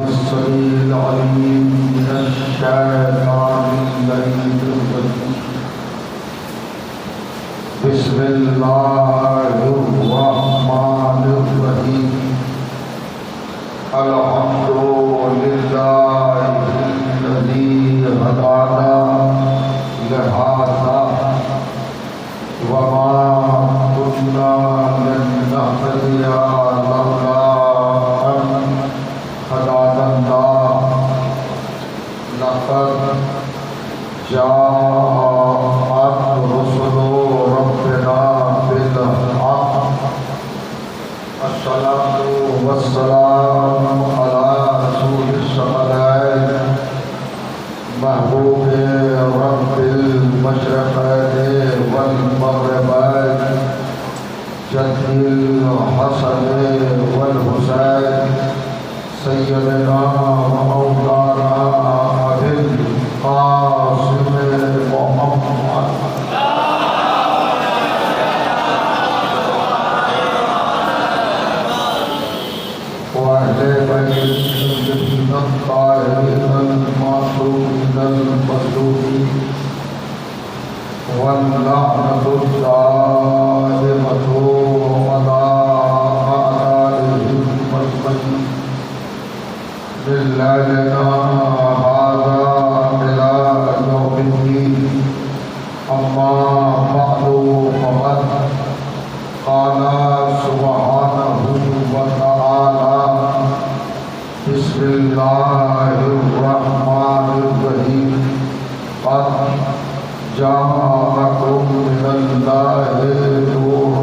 السميع العليم من الشيطان اللعين الرجيم. بسم الله الرحمن الرحيم. الحمد لله الذي هدانا لهذا وما كنا لنهتدي لولا أن هدانا الله. لقد جاءت رسل ربنا بالحق. الصلاة والسلام على رسول الثقلين محبوب رب المشرقين والمغربين جد الحسن والحسين سيدنا ومولانا أبي القاسم محمد وأهل بيته الطاهرين المعصومين المظلومين واللعنة الدائمة على أعدائهم أجمعين من ليلنا هذا إلى يوم الدين. أما بعد فقد قال سبحانه وتعالى بسم الله الرحمن الرحيم. قد جاءكم من الله نور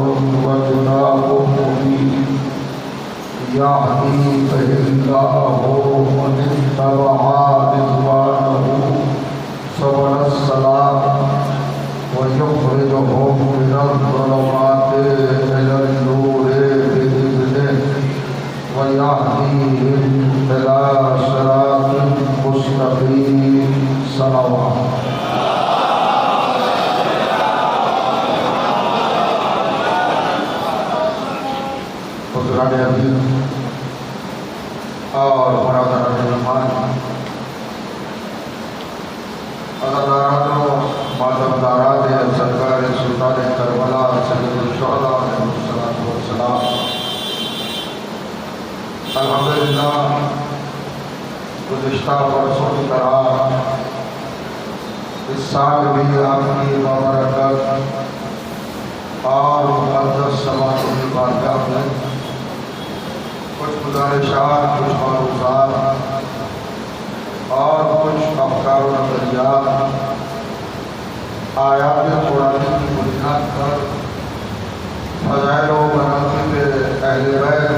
وكتاب مبين يهدي به الله من اتبع رضوانه سبل السلام ويخرجهم من الظلمات إلى النور بإذنه ويهديهم إلى صراط مستقيم. صلوات. حضرات عزیز اور برادران ایمان، عزاداران و معززداران سرکار سلطان کربلا سید الشہداء علیہ الصلوۃ والسلام، الحمدللہ گزشتہ برسوں کی طرح اس سال بھی آپ کی بابرکت اور مقدس سماعت کی بارگاہ میں کچھ گزارشات، کچھ معروضات اور کچھ افکار و نظریات آیات قرآنی کی بنیاد پر فضائل و مناقب اہل بیت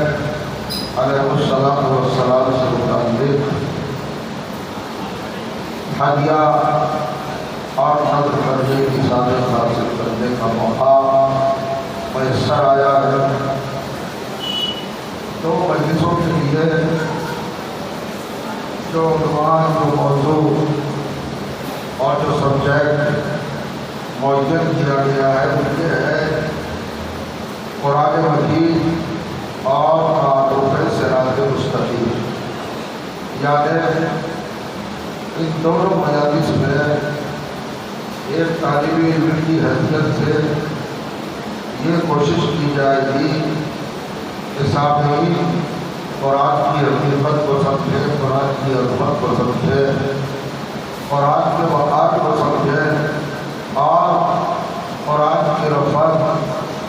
علیہ الصلاۃ والسلام سے متعلق ہدیہ اور نظر کرنے کی سعادت حاصل کرنے کا موقع میسر آیا ہے. دو مجلسوں کے لیے جو عنوان، جو موضوع اور جو سبجیکٹ معین کیا گیا ہے وہ یہ ہے قرآن مجید اور تعارف صراط مستقیم. یعنی ان دونوں مجالس میں ایک طالب علم کی حیثیت سے یہ کوشش کی جائے گی کہ سامعین قرآن کی حقیقت کو سمجھیں، قرآن کی عظمت کو سمجھیں، قرآن کے مقام کو سمجھیں اور قرآن کی رفعت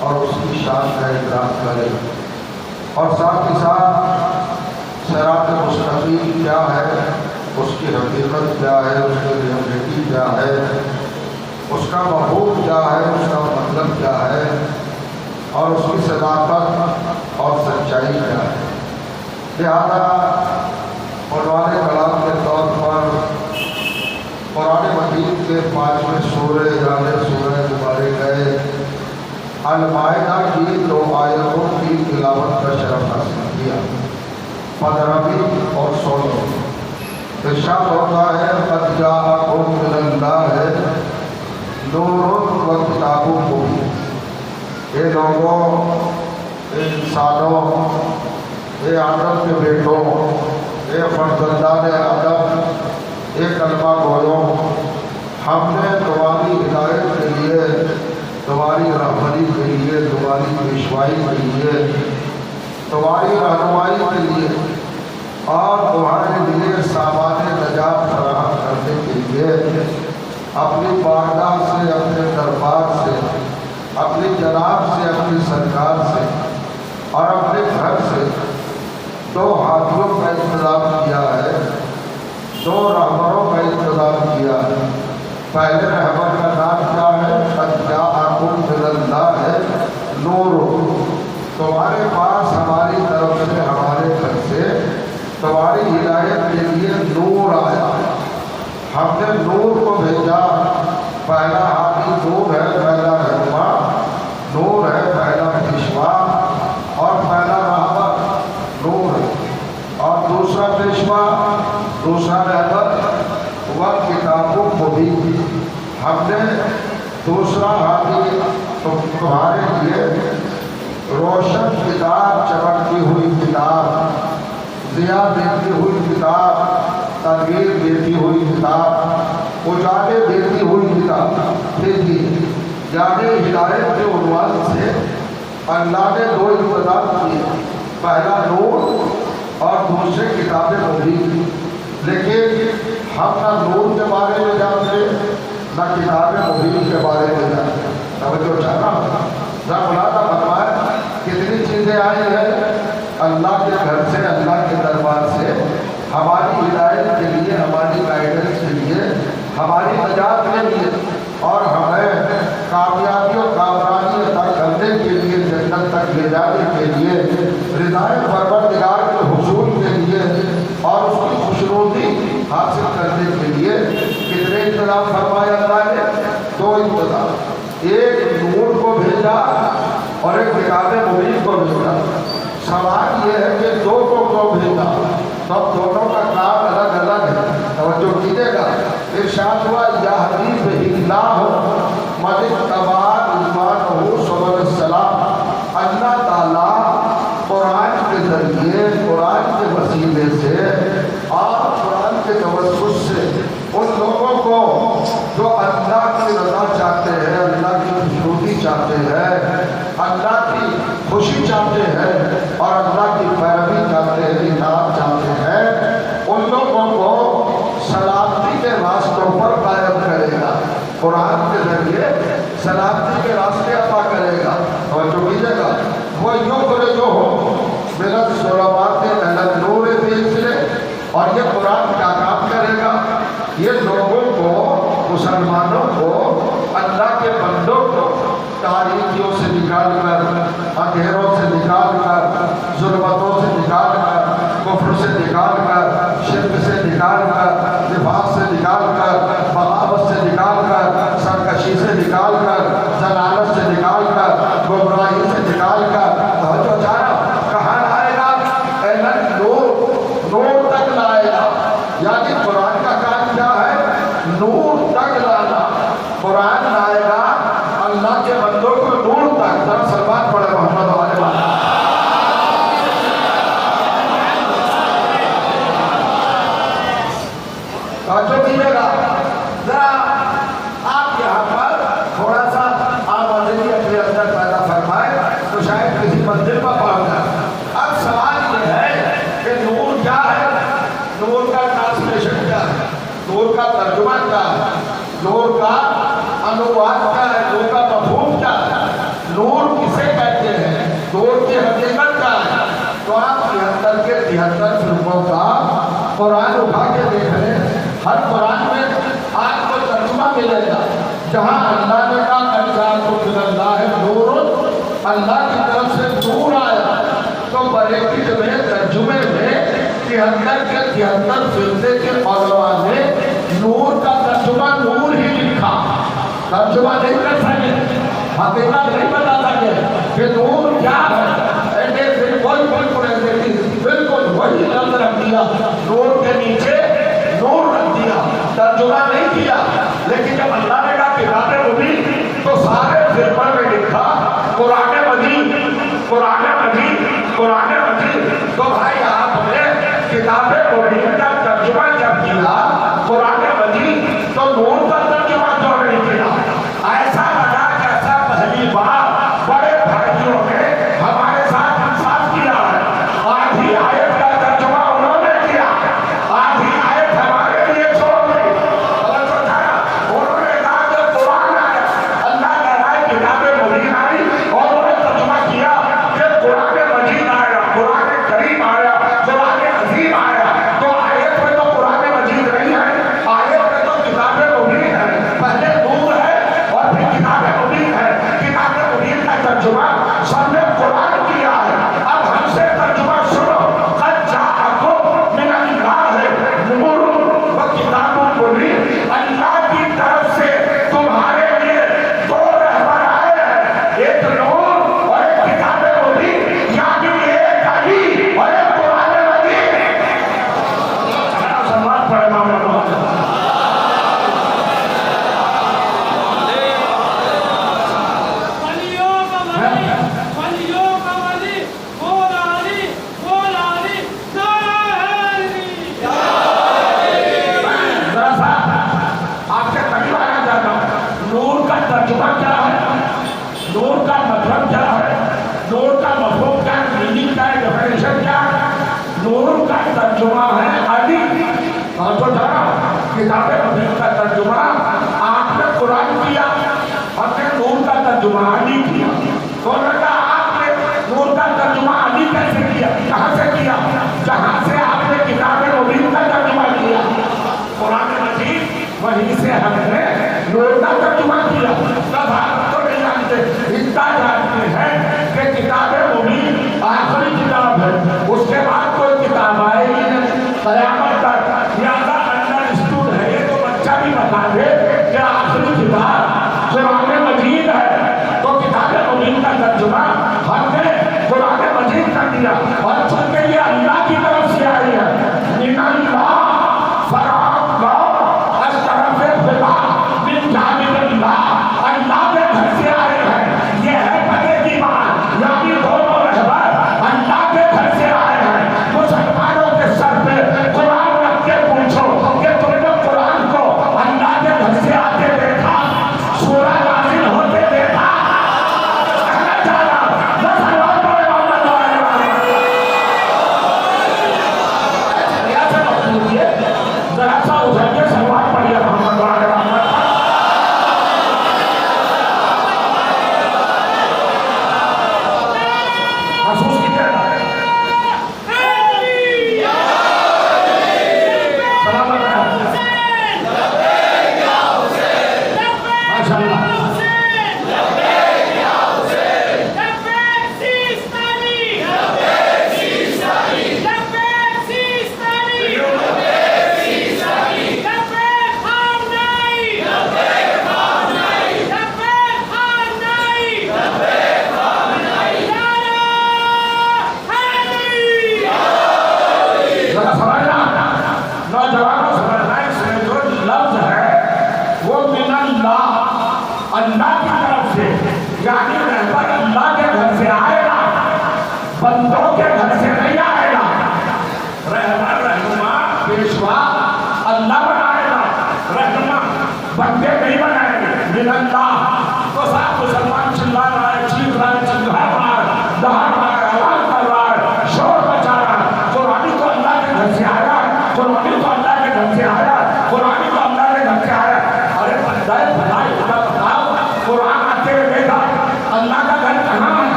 اور اس کی شان کا ادراک کریں، اور ساتھ ہی ساتھ صراط مستقیم کیا ہے، اس کی حقیقت کیا ہے، اس کی ریئلٹی کیا ہے، اس کا مفہوم کیا ہے، اس کا مطلب کیا ہے، اور اس کی صداقت اور سچائی کیا ہے. لہذا عنوان کلام کے طور پر قرآن مجید کے 5ویں سورہ یعنی سورہ مبارکہ المائدہ کی 2 آیتوں کی تلاوت کا شرف حاصل کیا. 15ویں اور 16ویں ارشاد ہوتا ہے قد جاءکم من اللہ نور و کتاب مبین. اے لوگوں، اے انسانوں، اے آدم کے بیٹوں، اے فرزندان آدم، اے کلمہ گویوں، ہم نے تمہاری ہدایت کے لیے، تمہاری رہبری کے لیے، تمہاری پیشوائی کے لیے، تمہاری رہنمائی کے لیے اور تمہارے لیے سامان نجات فراہم کرنے کے لیے اپنی بارگاہ سے، اپنے دربار سے، اپنی جناب سے، اپنی سرکار سے اور اپنے گھر سے 2 ہاتھیوں کا انتظام کیا ہے، 2 رہبروں کا انتظام کیا ہے۔ پہلے رہبر کا نام کیا ہے؟ قد جاءکم من اللہ نور، تمہارے پاس ہماری طرف سے، ہمارے گھر سے تمہاری ہدایت کے لیے نور آیا، ہم نے نور کو بھیجا۔ پہلا ہاتھی نور ہے، پہلا رہنما نور ہے، پہلا پیشوا اور پہلا رہبر نور ہے، اور دوسرا پیشوا، دوسرا رہبر وہ کتاب مبین۔ ہم نے دوسرا ہاتھی تمہارے لیے روشن کتاب، چمکتی ہوئی کتاب، ضیاء دیتی ہوئی کتاب، تنویر دیتی ہوئی کتاب، اجالے دیتی ہوئی کتاب بھیجی۔ یعنی ہدایت کے عنوان سے اللہ نے 2 انتظام کیے، پہلا نور اور دوسرے کتاب مبین۔ لیکن ہم نہ نور کے بارے میں جانتے، نہ کتاب مبین کے بارے میں جانتے۔ توجہ چاہنا رب العالمین فرمایا کتنی چیزیں آئی ہیں اللہ کے گھر سے، اللہ کے دربار سے، ہماری ہدایت کے لیے، ہماری گائیڈنس کے لیے، ہماری نجات کے لیے اور ہمیں کامیابی اور کامرانی عطا کرنے کے لیے، جنت تک لے جانے کے لیے، رضائے پروردگار کے حصول کے لیے اور اس کی خوشنودی حاصل کرنے کے لیے کتنے انتظام فرمایا اللہ نے؟ 2 انتظام، ایک نور کو بھیجا اور ایک کتاب مبین کو بھیجا۔ سوال یہ ہے کہ 2 کو بھیجا، تب دونوں کا کام الگ الگ ہے۔ توجہ کیجیے گا، ارشاد ہوا یہدی بہ اللہ من اتبع رضوانہ سبل السلام۔ اللہ تعالیٰ قرآن کے ذریعے، قرآن کے وسیلے سے اور قرآن کے توسط سے ان لوگوں کو جو اللہ کی رضا چاہتے ہیں، اللہ کی خوشنودی چاہتے ہیں، اللہ کی خوشی چاہتے ہیں اور اللہ کی پیروی چاہتے ہیں، اطاعت چاہتے ہیں، ان لوگوں کو سلامتی کے راستوں پر قائم کرے گا۔ قرآن کے ذریعے سلامتی کے راستے عطا کرے گا۔ اور جو کیجیے گا وہ یخرجہم جو ہو من الظلمات الی النور بإذنہ، اور یہ قرآن کیا کام کرے گا؟ یہ لوگوں کو، مسلمانوں کو، اللہ کے بندوں کو تاریکیوں سے نکال کر، اندھیروں سے نکال کر، ظلمتوں سے نکال کر، کفر سے نکال کر، شرک سے نکال کر، نفاق سے نکال کر، بغاوت سے نکال کر، سرکشی سے نکال کر، ضلالت سے نکال کر، گمراہی سے نکال کر، توجہ چاہنا کہاں لائے گا؟ نور تک لائے گا۔ یعنی قرآن کا کام کیا ہے؟ نور تک لانا۔ قرآن لائے گا اللہ کے بندوں کو نور تک۔ ذرا سلمان پڑھے محمد والے توجہ کیجیے گا۔ ذرا آپ یہاں پر تھوڑا سا آمدنی اپنے اندر پیدا فرمائے تو شاید کسی منزل پر پہنچ جائے۔ اب سوال یہ ہے کہ نور کیا ہے؟ نور کا ٹرانسلیشن کیا ہے؟ نور کا ترجمہ کیا ہے؟ نور کا انواد کیا ہے؟ نور کا مفہوم کیا ہے؟ نور کسے کہتے ہیں؟ نور کی حقیقت کیا ہے؟ تو آپ 73 کے 73 فرقوں کا قرآن اٹھا کے دیکھ رہے ہیں، ہر قرآن میں آپ کو ترجمہ ملے گا۔ جہاں اللہ نے کہا قد جاءکم من اللہ نور، اللہ کی طرف سے نور آیا، تو بریلوی میں ترجمے میں 73 کے 73 فرقے کے علماء نے نور کا ترجمہ نور ہی لکھا، ترجمہ نہیں کر سکے، حقیقت نہیں بتا سکے کہ نور کیا ہے۔ بالکل وہی لفظ رکھ دیا، نور کے نیچے نور رکھ دیا، ترجمہ نہیں کیا۔ لیکن جب اللہ نے کہا کتاب مبین تو سارے فرقوں میں لکھا قرآن مجید، قرآن مجید، قرآن مجید۔ تو بھائی آپ نے کتاب مبین کا ترجمہ جب کیا قرآن مجید تو نور کا ترجمہ کیوں نہیں کیا؟ ایسا لگا جیسا پہلی بار بڑے بھائیوں نے ہمارے ساتھ انصاف کیا ہے. آدھی آیت کا ترجمہ انہوں نے کیا، آدھی آیت ہمارے لیے چھوڑ دی. انہوں نے کہا کہ قرآن آیا، اللہ کہہ رہا ہے کتاب مبین آئی، اور انہوں نے ترجمہ کیا کہ قرآن مجید آیا، قرآن کریم آیا، قرآن عظیم آیا. تو آیت میں تو قرآن مجید نہیں ہے، آیت میں تو کتاب مبین ہے. پہلے نور ہے اور پھر کتاب مبین ہے. کتاب مبین کا ترجمہ سب نے قرآن کیا ہے. اب ہم سے ترجمہ سنو. قد جاءکم من اللہ نور و کتاب مبین. اللہ کی طرف سے تمہارے لیے دو رہبر آئے ہیں، ایک نور اور ایک کتاب مبین، یعنی ایک علی اور ایک قرآن مجید. سماعت پڑھے مولانا. آپ سے قریب آنا چاہتا ہوں. نور کا ترجمہ کیا ہے؟ نور کا مطلب کیا ہے؟ نور کا مفہوم کیا ہے؟ میننگ کیا ہے؟ ڈیفینیشن کیا ہے؟ نور کا ترجمہ ہے علی. اور تو جانا کتاب مبین کا ترجمہ آپ نے قرآن کیا، ہم نے نور کا ترجمہ علی کیا. تو نے کہا آپ نے نور کا ترجمہ علی کیسے کیا؟ کہاں سے کیا؟ جہاں سے آپ نے کتاب مبین کا ترجمہ کیا. قرآن مجید وہیں سے ہم نے نور کا ترجمہ کیا. تب آپ تو نہیں جانتے، اتنا جانتے ہیں کہ کتاب مبین آخری کتاب ہے، اس کے بعد کوئی کتاب آئے گی نہیں قیامت تک. لہٰذا انڈرسٹوڈ ہے، یہ تو بچہ بھی بتا دے کہ آخری کتاب قرآن مجید ہے. تو کتاب مبین کا ترجمہ ہم نے قرآن مجید کر دیا، اور چونکہ یہ اللہ کی طرف سے آئی ہے، من اللہ اللہ کے گھر سے آئے ہیں. یہ ہے پتے کی بات، یعنی دونوں رہبر اللہ کے گھر سے آئے ہیں. مسلمانوں کے سر پہ قرآن رکھ کے پوچھو کہ تم نے قرآن کو اللہ کے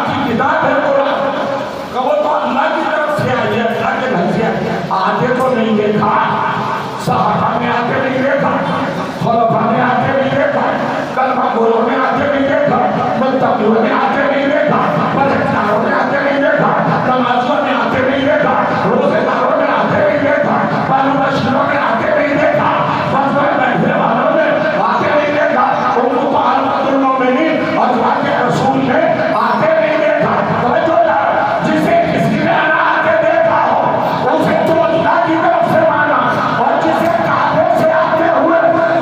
کی کتاب ہے قرآن کہ وہ تو اللہ کی طرف سے آئی ہے، اللہ کے گھر سے آئی ہے۔ آتے تو نہیں دیکھا، صحابہ میں آتے نہیں دیکھا، خلفاء میں آتے نہیں دیکھا، کلمہ گوروں میں آتے نہیں دیکھا، متقیوں میں آتے نہیں دیکھا، پرہیزگاروں میں آتے نہیں دیکھا، نمازیوں میں آتے نہیں دیکھا، روزے داروں میں آتے نہیں دیکھا، بشیروں میں آتے نہیں دیکھا، بس میں بیٹھنے والوں میں آتے نہیں دیکھا، ان کو علامت المومنین ازواج رسول میں آتے نہیں دیکھا۔ توجہ ہے، جسے کسی نے نہ آتے دیکھا ہو اسے تو اللہ کی طرف سے مانا، اور جسے کعبے سے آتے ہوئے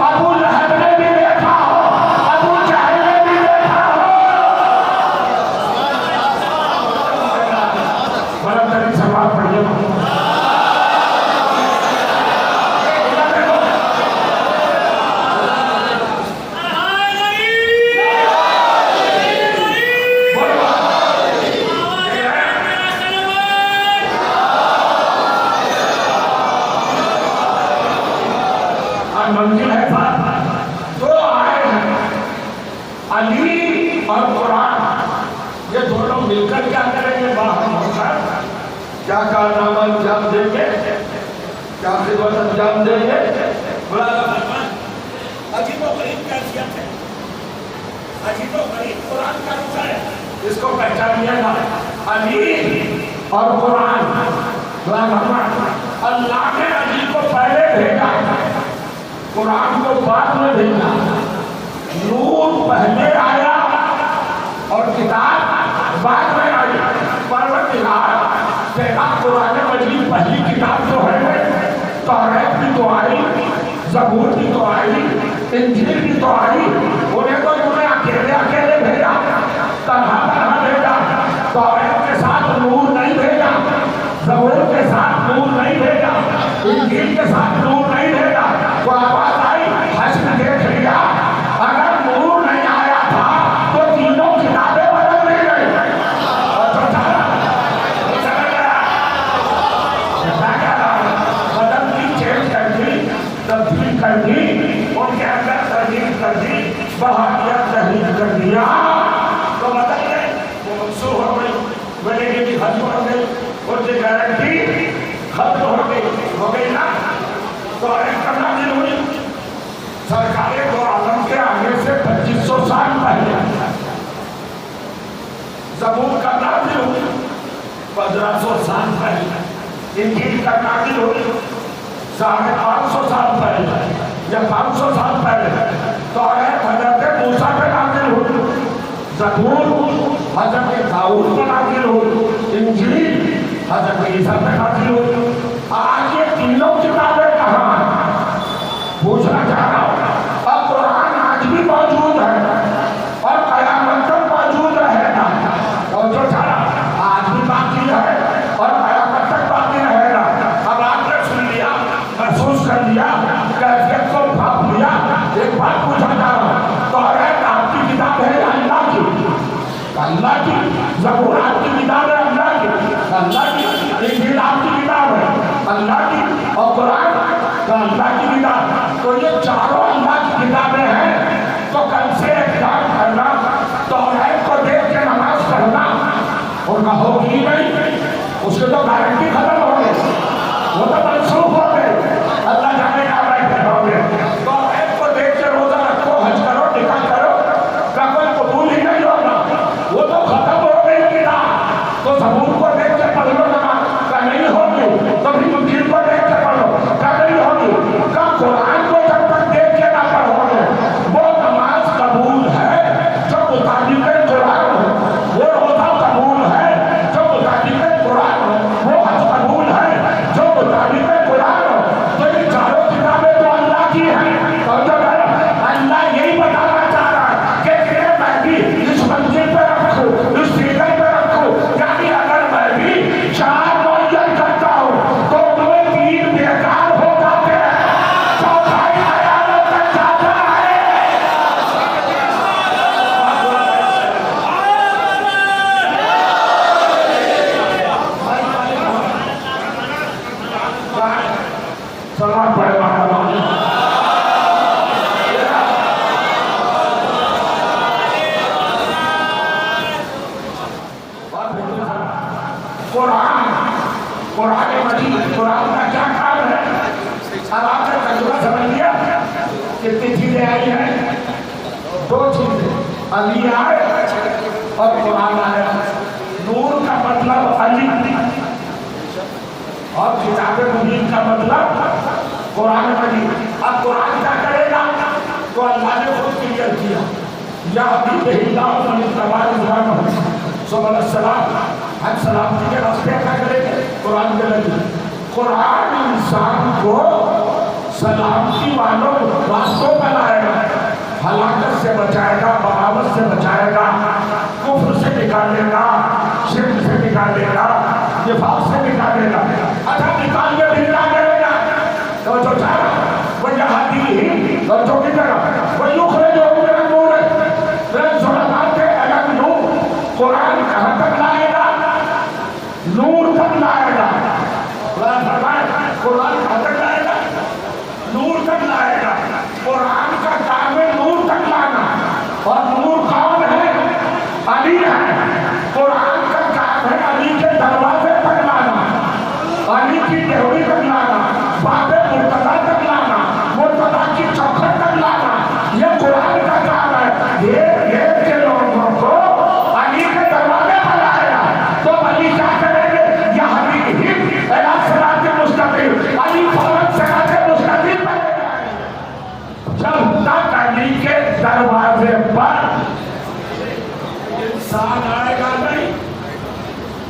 ابو لہب نے بھی دیکھا ہو، ابو جہل نے بھی دیکھا ہو۔ بڑا تری سوال پڑھیے منزل ہے صاحب، دو آئے ہیں علی اور قرآن، یہ دونوں مل کر کیا کریں گے؟ باہر ہوگا کیا کارنامہ انجام دیں گے، کیا خدمت انجام دیں گے؟ عجیب و غریب کیفیت ہے، عجیب و غریب قرآن کا رخ ہے، اس کو پہچانیے گا۔ علی اور قرآن، اللہ نے علی کو پہلے بھیجا، قرآن کو بعد میں بھیجا، نور پہلے آیا اور کتاب بعد میں آئی۔ پروردگار تیرا قرآن مجید پہلی کتاب تو ہے، توریت بھی تو آئی، زبور بھی تو آئی، انجیل بھی تو آئی، انہیں تو انہیں اکیلے اکیلے بھیجا، تنہا تنہا بھیجا۔ توریت کے ساتھ نور نہیں بھیجا، زبور کے ساتھ نور نہیں بھیجا، انجیل کے ساتھ نور نہیں بھیجا۔ وہ آواز آئی، حسن دیکھ لیا، اگر نور نہیں آیا تھا تو تینوں کتابیں بدل نہیں گئی۔ بدل دی، چینج کر دی، تبدیل کر دی، ان کے اندر تحریر کر دی، بہانیت تحریر کر دیا تو بدل گئے، وہ منسوخ ہو گئی، ولیگی کی ختم ہو گئی، ان کی گارنٹی ختم ہو گئی نا۔ تو ایک کرنا دل ہوئی، سرکار دو عالم کے آنے سے 2500 سال پہلے زبور کا نازل ہوئی 1500 سال پہلے، انجیل کا نازل ہوئی 550 سال پہلے یا 500 سال پہلے، تو حضرت موسیٰ پہ نازل ہوئی، زبور حضرت داؤد پہ نازل ہوئی، انجیل حضرت عیسیٰ پہ نازل ہوئی۔ آج یہ تینوں کتابیں کہاں ہیں؟ پوچھنا چاہ رہا ہوں۔ اب قرآن آج بھی موجود ہے اور قیامت تک موجود رہے گا، اور جو چاہا آج بھی باقی ہے اور قیامت تک باقی رہے گا۔ اب آپ نے سن لیا، محسوس کر لیا، کیفیت کو بھاپ لیا، ایک بات پوچھنا چاہ رہا ہوں، توریت آپ کی کتاب ہے اللہ کی؟ اللہ کی۔ زبور آپ کی کتاب ہے اللہ کی؟ اللہ کی۔ انجیل آپ کی کتاب ہے اللہ کی، اور قرآن کا اللہ کی کتاب۔ تو یہ چاروں اللہ کی کتابیں ہیں، تو کل سے ایک کام کرنا، توریت کو دیکھ کے نماز پڑھنا ان کا ہوگی ہی نہیں، اس کے تو گارنٹی ختم ہو گئی، وہ تو منسوخ ہو گئے، اللہ جانے کا بیٹھے ہو گئے۔ توریت کو دیکھ کے روزہ رکھو، حج کرو، نکاح کرو، کا کوئی قبول ہی نہیں ہوگا، وہ تو ختم ہو گئی کتاب۔ تو زبور کو دیکھ کے پڑھ لو نماز کا نہیں ہوگی، تو بھی انجیل کو دیکھ کے پڑھو کا نہیں ہوگی، کا قرآن کو جب تک دیکھ کے نہ پڑھو گے وہ نماز قبول ہے جو مطابق قرآن ہے، وہ روزہ قبول ہے جو مطابق قرآن ہے، وہ حج قبول ہے جو مطابق قرآن مجید، قرآن کا کیا کام ہے؟ اب آپ نے تجربہ سمجھ لیا کتنی چیزیں آئی ہیں؟ دو چیزیں، علی آئے اور قرآن آیا۔ نور کا مطلب علی اور کتاب مبین کا مطلب قرآن مجید۔ اب قرآن کیا کرے گا؟ تو اللہ نے خود کلیئر کیا، یا حبیب اللہ من اتبع رضوانہ سبل السلام، ہم سلامتی کے راستے کیا کریں گے؟ قرآن کے لئے۔ قرآن انسان کو سلامتی والوں راستوں پر لائے گا، ہلاکت سے بچائے گا، بغاوت سے بچائے گا، کفر سے نکالے گا، شرک سے نکالے گا، نفاق سے نکالے گا۔ اچھا نکال کے بھی نہ کرے گا تو جو چاہا وہ یہاں ہی اور جو کی طرح وہ یخرج جو میرا نور ہے، میرے ظلمات کے الگ نور۔ قرآن کہاں تک لائے گا؟ نور تک لائے گا۔ قرآن کہاں تک لائے گا؟ نور تک لائے گا۔ قرآن کا کام ہے نور تک لانا، اور نور کون ہے؟ علی ہے۔ قرآن کا کام ہے علی کے دروازے تک لانا، علی کی ڈیوری تک لانا، باب مرتضیٰ تک لانا، مرتضیٰ کی چوکھٹ تک لانا۔ یہ قرآن کا کام ہے۔ یہ کے لوگوں کو علی کے دروازے پر لائے گا تو علی کیا کریں گے؟ یہ حبیب الی صراط مستقیم، علی فوراً صراط مستقیم پر لے جائیں گے۔ جب تک علی کے دروازے پر انسان آئے گا نہیں،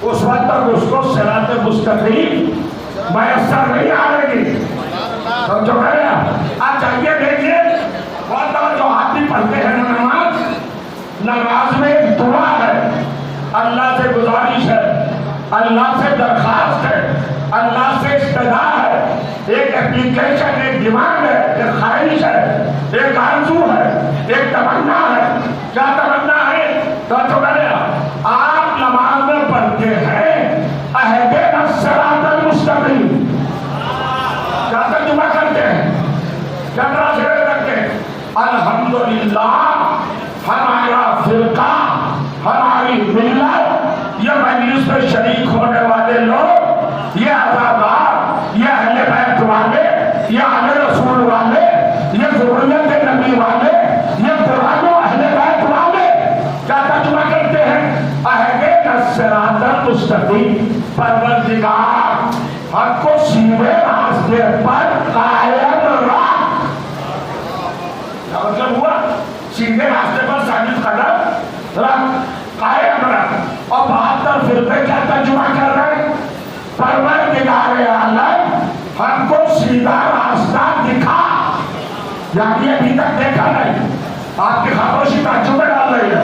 اس وقت تک اس کو صراط مستقیم میسر نہیں آئے گی۔ تو جو کرے آپ چاہیے دیکھیے، بہت جو آدمی پڑھتے ہیں نماز میں ایک دعا ہے، اللہ سے گزارش ہے، اللہ سے درخواست ہے، اللہ سے استدعا ہے، ایک اپلیکیشن، ایک ڈیمانڈ ہے، ایک خواہش ہے، ایک آرزو ہے، ایک تمنا ہے۔ کیا تمنا ہے؟ تو جو کرے آپ نماز میں پڑھتے ہیں اہدنا الصراط المستقیم، کیا ترجمہ کرتے ہیں؟ کیا ترجمہ کرتے ہیں؟ الحمدللہ ہمارا فرقہ، ہماری ملت، یہ مجلس میں شریک ہونے والے لوگ، یہ عزادار، یہ اہل بیت والے، یہ اہل رسول والے، یہ ذریت نبی والے، یہ قرآن و اہل بیت والے کیا ترجمہ کرتے ہیں؟ اہدنا الصراط المستقیم، پروردگار ہم کو سیدھے راستے پر قائم رکھ۔ کیا مطلب ہوا؟ سیدھے راستے پر ثابت قدم رکھ، قائم رکھ۔ اور 72 فرقے کیا ترجمہ کر رہے ہیں؟ پروردگار عالم ہم کو سیدھا راستہ دکھا، یعنی ابھی تک دیکھا نہیں۔ آپ کی خاموشی تعجب میں ڈال رہی ہے۔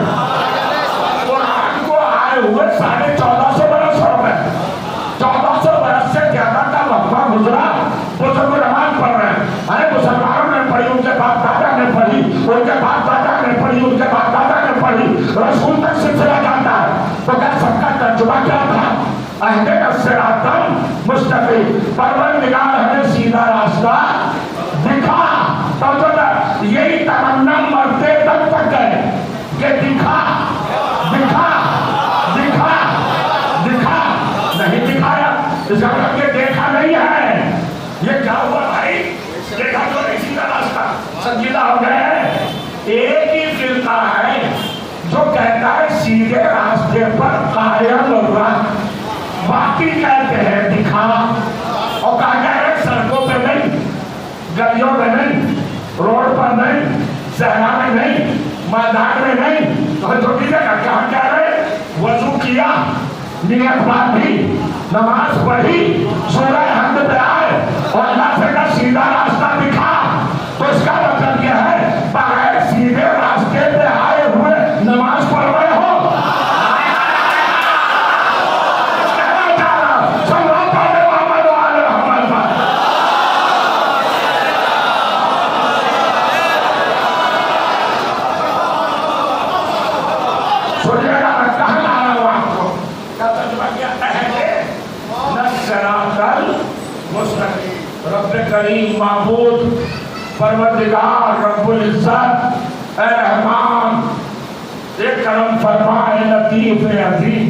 قرآن کو آئے ہوئے 1450 برس ہو گئے، 1400 برس سے زیادہ کا وقفہ گزرا، بزرگ نماز پڑھ رہے ہیں۔ ارے مسلمانوں نے پڑھی، ان کے باپ دادا نے پڑھی، ان کے باپ دادا نے پڑھی، ان کے باپ دادا نے پڑھی، رسول تک سلسلہ جاتا ہے۔ تو کیا سب کا ترجمہ کیا تھا؟ اہدنا الصراط المستقیم، پروردگار ہمیں سیدھا راستہ دکھا۔ تو یہی تمنا مرتے تک ہے کہ دکھا دکھا دکھا دکھا۔ نہیں دکھایا، اس کا مطلب یہ دیکھا نہیں ہے۔ یہ کیا ہوا بھائی؟ دیکھا تو نہیں سیدھا راستہ، سنجیدہ ہو گئے ہیں۔ ایک ہی فرقہ ہے جو کہتا ہے سیدھے راستے پر قائم رکھ، باقی کہتے ہیں دکھا۔ اور کہا جائے سڑکوں پہ نہیں، گلیوں میں نہیں، روڈ پر نہیں، صحرا میں نہیں، میدان میں نہیں، تو جو بھی جگہ کہاں کہہ رہے؟ وضو کیا، نیت باندھی، نماز پڑھی، سورہ حمد پہ آئے اور اللہ سے کا سیدھا راستہ دکھا۔ تو اس کا مطلب یہ ہے بغیر سیدھے راستے پہ آئے ہوئے نماز پڑھ رہے ہو۔ رب کریم معبود پروردگار رب العزت اے رحمان اے کرم فرما اے لطیف اے عظیم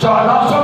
1400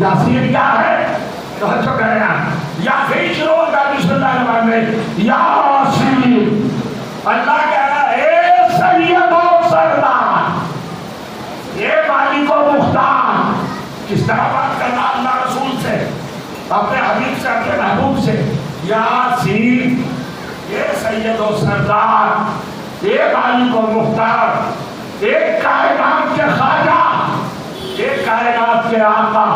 یاسین کیا ہے؟ توجہ کرنا، یاسین شروع ہوتا ہے بسم اللہ الرحمن الرحیم، یاسین، اللہ کہہ رہا ہے اے سید و سردار، اے مالک و مختار. کس طرح بات کرنا اللہ رسول سے، اپنے حبیب سے، اپنے محبوب سے. یاسین، اے سید و سردار، اے مالک و مختار، ایک کائنات کے خواجہ، ایک کائنات کے آقا.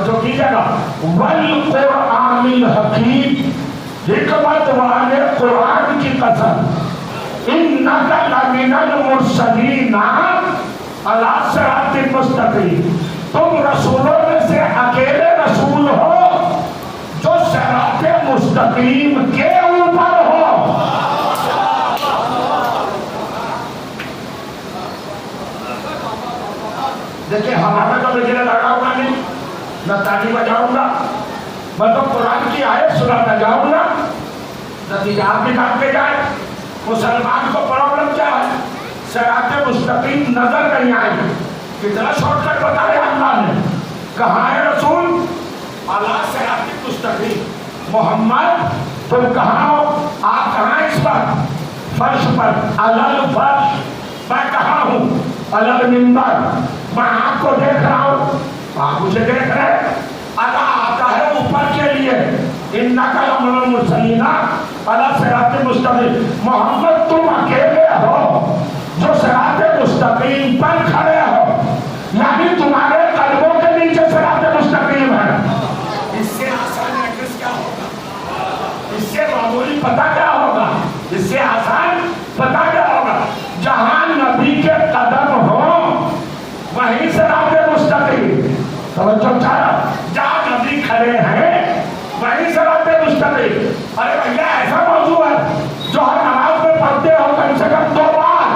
جو کیجئے گا والقرآن الحکیم، حکمت والے قرآن کی قسم، انک لمن المرسلین علی صراط مستقیم، تم رسولوں میں سے اکیلے رسول ہو جو صراط مستقیم کے اوپر ہو. دیکھیں ہمارا تو بجنے لگاؤں گا نہیں، نہ تالی بجاؤں گا، میں تو قرآن کی آیت سناتا جاؤں گا، نتیجات نکال کے جائے. مسلمان کو پرابلم کیا ہے؟ صراط مستقیم نظر نہیں آئے. کتنا شارٹ کٹ بتایا اللہ نے. کہاں ہے رسول؟ اللہ صراط مستقیم. محمد تم کہاں ہو؟ آپ کہاں اس پر؟ فرش پر. علل فرش. میں کہاں ہوں؟ علل منبر. میں آپ کو دیکھ رہا ہوں، آپ مجھے دیکھ رہے ہیں. اللہ آتا ہے اوپر کے لیے، انک لمن المرسلین علی صراط مستقیم. محمد تم اکیلے ہو جو صراط مستقیم پر کھڑے ہو، یعنی تمہارے قلبوں کے نیچے صراط مستقیم ہے. اس سے آسان ایڈریس کیا ہوگا؟ اس سے معمولی پتہ کیا ہوگا؟ اس سے آسان پتہ کیا ہوگا؟ جہاں نبی کے قدم ہوں وہیں صراط مستقیم. توجہ چاہا، جہاں نبی کھڑے ہیں وہیں صراط مستقیم. ارے بھیا ایسا موضوع ہے جو ہر نماز میں پڑھتے ہو کم سے کم 2 بار.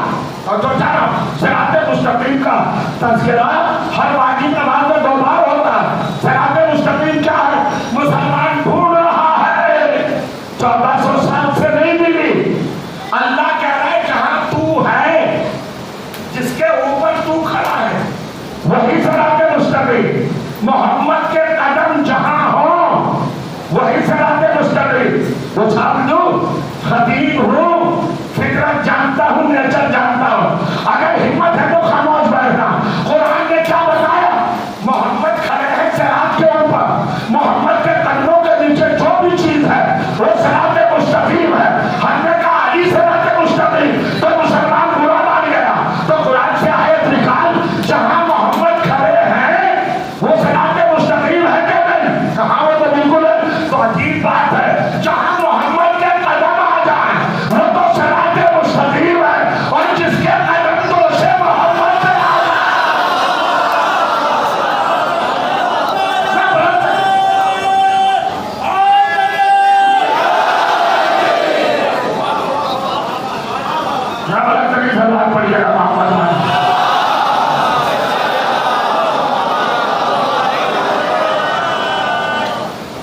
توجہ چاہا، صراط مستقیم کا تذکرہ ہر واجب نماز میں 2 بار ہوتا ہے. صراط مستقیم کیا ہے؟ مسلمان ڈھونڈ رہا ہے، 1400 سال سے نہیں ملی. اللہ کہہ رہا ہے جہاں تو ہے، جس کے اوپر تو کھڑا ہے وہی صراط مستقیم. محمد کے قدم جہاں ہوں وہی صراط مستقیم. وہ چھاپ دوں، خطیب ہوں، فطرت جانتا ہوں، نیچر جانتا ہوں. اگر ہمت ہے تو خاموش بیٹھنا. قرآن نے کیا بتایا؟ محمد کھڑے ہیں صراط کے اوپر، محمد کے قدموں کے نیچے جو بھی چیز ہے وہ صراط مستقیم ہے. ہم نے کہا علی صراط مستقیم، تو مسلمان برا مان گیا. تو قرآن سے آیت نکال، جہاں محمد کھڑے ہیں وہ صراط مستقیم ہے کہ نہیں؟ کہاں وہ تو بالکل ہے. تو عجیب بات ہے، جہاں محمد کے قدم آ جائیں وہ تو صراط مستقیم ہے، اور جس کے قدم تو سے محمد پہ آ جائیں. پڑھیے گا محمد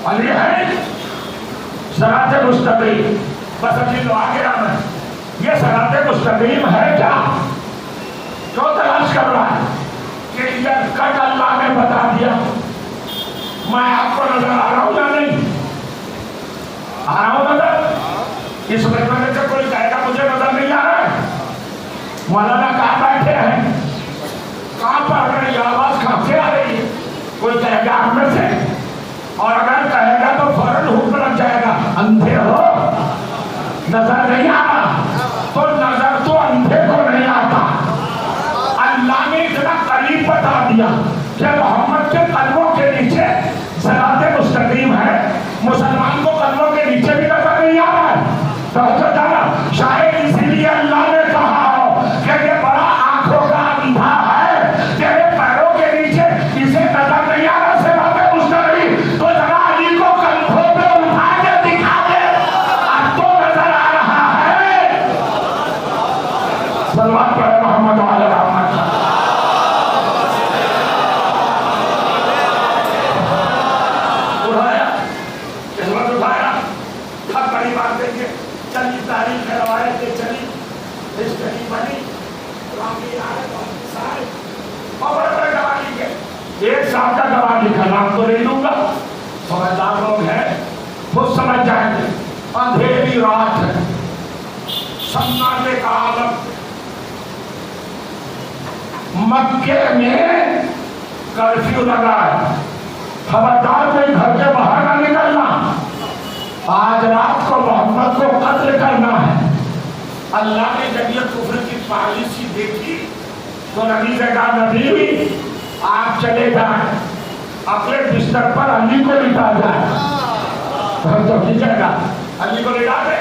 علی ہے صراط مستقیم. بس ابھی تو آ گیا میں. یہ صراط مستقیم ہے کیا؟ جو تلاش کر رہا ہے کہ یہ کٹ اللہ نے بتا دیا. میں آپ کو نظر آ رہا ہوں یا نہیں آ رہا ہوں؟ نظر اس میں سے کوئی کہے گا مجھے نظر نہیں آ رہا ہے. مولانا کہاں بیٹھے ہیں؟ کہاں پڑھ رہے ہیں؟ یہ آواز کہاں سے آ رہی ہے؟ کوئی کہے گا ہم میں سے، اور اگر کہے گا تو فوراً حکم لگ جائے گا اندھے ہو، نظر نہیں آتا. تو نظر تو اندھے کو نہیں آتا. اللہ نے اتنا قریب بتا دیا کہ محمد کے قدموں کے نیچے صراط مستقیم ہے. مسلمان کو قدموں کے نیچے بھی نظر نہیں آ رہا ہے. توجہ ڈالا، شاید اسی لیے اللہ نے کہا ہو کہ یہ بڑا آنکھوں کا اندھا ہے، تیرے پیروں کے نیچے اسے نظر نہیں آ رہا صراط مستقیم. تو ذرا علی کو کندھوں پہ اٹھا کے دکھا دے، اب تو نظر آ رہا ہے. صلوات پڑھے محمد وعلی محمد. ایک سال کا گواہ لکھا، نام تو نہیں لوں گا، سمجھدار لوگ ہیں خود سمجھ جائیں گے. اندھیری رات ہے، سناٹے کا عالم. مکے میں کرفیو لگا ہے، خبردار کوئی گھر کے باہر نہ نکلنا، آج رات کو محمد کو قتل کرنا ہے. اللہ نے جب یہ کفر کی پالیسی دیکھی تو نبی سے کہا نبی آپ چلے جائیں، اپنے بستر پر علی کو لٹا جائیں. تو ٹھیک ہے گا، علی کو لٹا دے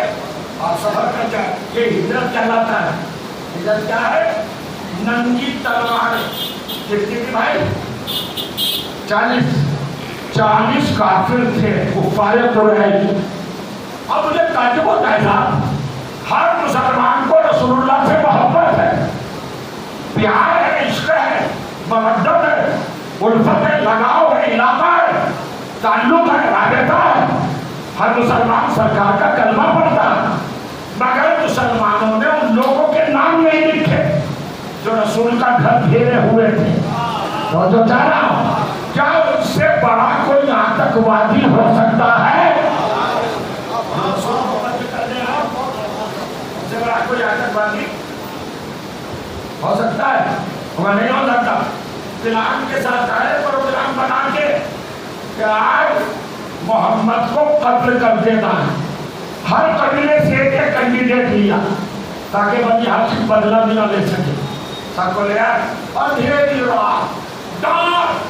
اور سفر کر جائے. یہ ہجرت کہلاتا ہے. ہجرت کیا ہے؟ ننگی تلوار. کتنی تھی بھائی؟ 40 کافر تھے کفار قریش. اب مجھے تعجب ہوتا ہے صاحب، ہر مسلمان کو رسول اللہ سے محبت ہے، پیار ہے، عشق ہے، مودت ہے، الفت ہے، لگاؤ ہے، علاقہ ہے، تعلق ہے، رابطہ ہے. ہر مسلمان سرکار کا کلمہ پڑھتا ہے، مگر مسلمانوں نے ان لوگوں کے نام نہیں لکھے جو رسول کا گھر گھیرے ہوئے تھے. تو جو چاہ رہا ہوں، کیا اس سے بڑا کوئی آتنکوادی ہو سکتا ہے؟ اس سے بڑا کوئی آتنکوادی ہو سکتا ہے؟ وہ نہیں ہو سکتا. پلان کے ساتھ آئے، پروگرام بنا کے کہ آج محمد کو قتل کر دینا ہے. ہر قبیلے سے ایک کینڈیڈیٹ لیا تاکہ بنی ہاشم بدلہ بھی نہ لے سکے. سب کو لیا اندھیری رات، ڈانٹ،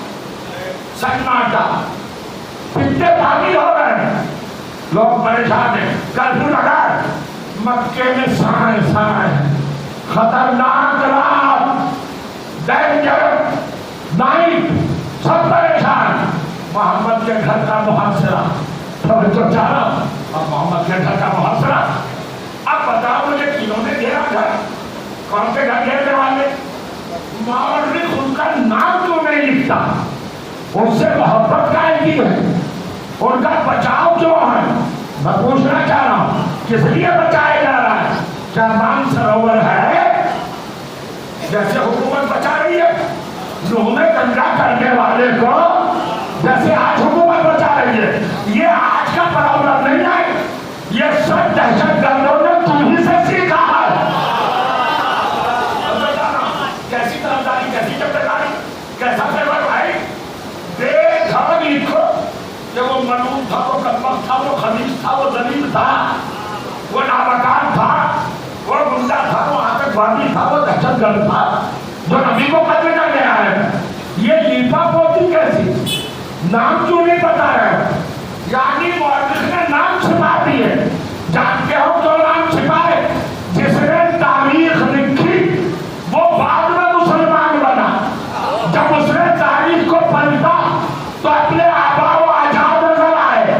سناٹا، پتے بھاگی ہو رہے ہیں، لوگ پریشان ہیں. کرفیو لگا ہے، مکے میں سائیں خطرناک رات، ڈینجر نائٹ، سب پریشان. محمد کے گھر کا محاصرہ. تو چاہا اب محمد کے گھر کا محاصرہ. اب بتاؤ مجھے کنہوں نے گھیرا گھر؟ کون سے گھر گھیرنے والے؟ مورخ ان کا نام کیوں نہیں لکھتا؟ ان سے محبت کا کی ہے، ان کا بچاؤ جو ہے. میں پوچھنا چاہ رہا ہوں کس لیے بچایا جا رہا ہے؟ کیا مان سروور ہے جیسے حکومت بچا رہی ہے نوح میں گنگا کرنے والے کو، جیسے آج حکومت بچا رہی ہے؟ یہ آج کا پرابلم نہیں ہے، یہ سب دہشت گردوں نے تم ہی سے سیکھا ہے. کیسی طرفداری، کیسی جبرداری، کیسا فیور بھائی؟ دیکھ ہم لکھو کہ وہ ملعون تھا، وہ کمبخت تھا، وہ خبیث تھا، وہ ذلیل تھا، وہ نامکان تھا، وہ گنڈا تھا، وہ آتنکوادی تھا، وہ دہشت گرد تھا جو نبی کو قتل کرنے آئے. یہ لیپا پوتی کیسی؟ نام کیوں نہیں بتا رہے؟ یعنی مورخ نے نام چھپا دیے. جانتے ہو کیوں نام چھپائے؟ جس نے تاریخ لکھی وہ بعد میں مسلمان بنا. جب اس نے تاریخ کو پلٹا تو اپنے آبا و اجداد نظر آئے.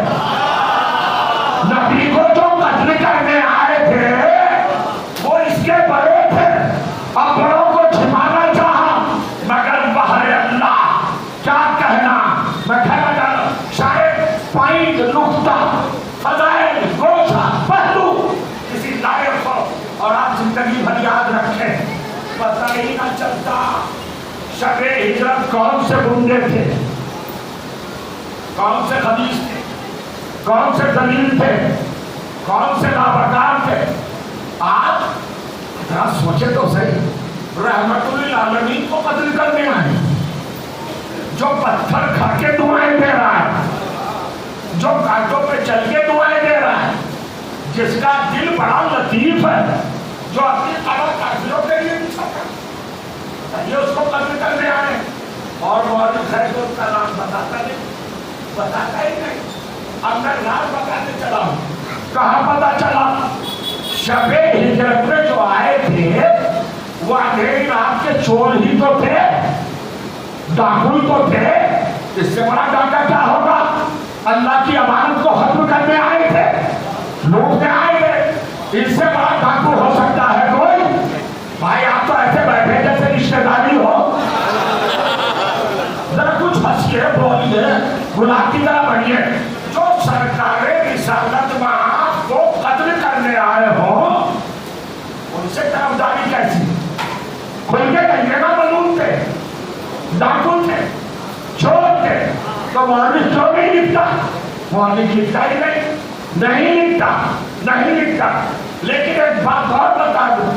نبی کو جو قتل کرنے آئے تھے وہ اس کے بڑے تھے، اپنوں کو چھپانا چاہا، مگر بہر اللہ کیا کہنا. میں کہنا چاہ رہا ہوں شاید پوائنٹ، نقطہ، فضائل، گوشہ، پہلو کسی لائق ہو اور آپ زندگی بھر یاد رکھیں. پتہ ہی نہ چلتا شب ہجرت کون سے گنڈے تھے، کون سے خبیث تھے، کون سے ذلیل تھے، کون سے نابکار تھے. آج ذرا سوچے تو صحیح، رحمت للعالمین کو قتل کرنے آئے، جو پتھر کھا کے دعائیں دے رہا ہے، جو کانٹوں پہ چل کے دعائیں دے رہا ہے، جس کا دل بڑا لطیف ہے، جو اپنی قبر کافروں کے لیے نہیں سکتا، یہ اس کو قتل کرنے آئے. اور مورخ ہے تو اس کا نام بتاتا ہی نہیں. اب میں نام بتاتے چلا ہوں. کہاں پتا چلا؟ شب ہجرت میں جو آئے تھے وہ اندھیری رات کے چور ہی تو تھے، ڈاکو تو تھے. اس سے بڑا ڈاکہ کیا ہوگا؟ اللہ کی امانت کو ختم کرنے آئے تھے، لوٹنے آئے تھے. اس سے بڑا ڈاکو ہو سکتا ہے کوئی؟ بھائی آپ تو ایسے بیٹھے جیسے رشتہ داری ہو. ذرا کچھ ہنسیے، بولیے، گلاب کی طرح بنیے. جو سرکار رسالت مآب کو قتل کرنے آئے ہوں ان سے طرفداری کیسی؟ کھل کے کہیے نا، ملعون تھے، ڈاکو تھے، تو مولوی کیوں نہیں لکھتا؟ مولوی لکھتا ہی نہیں لکھتا. لیکن ایک بات اور بتا دوں،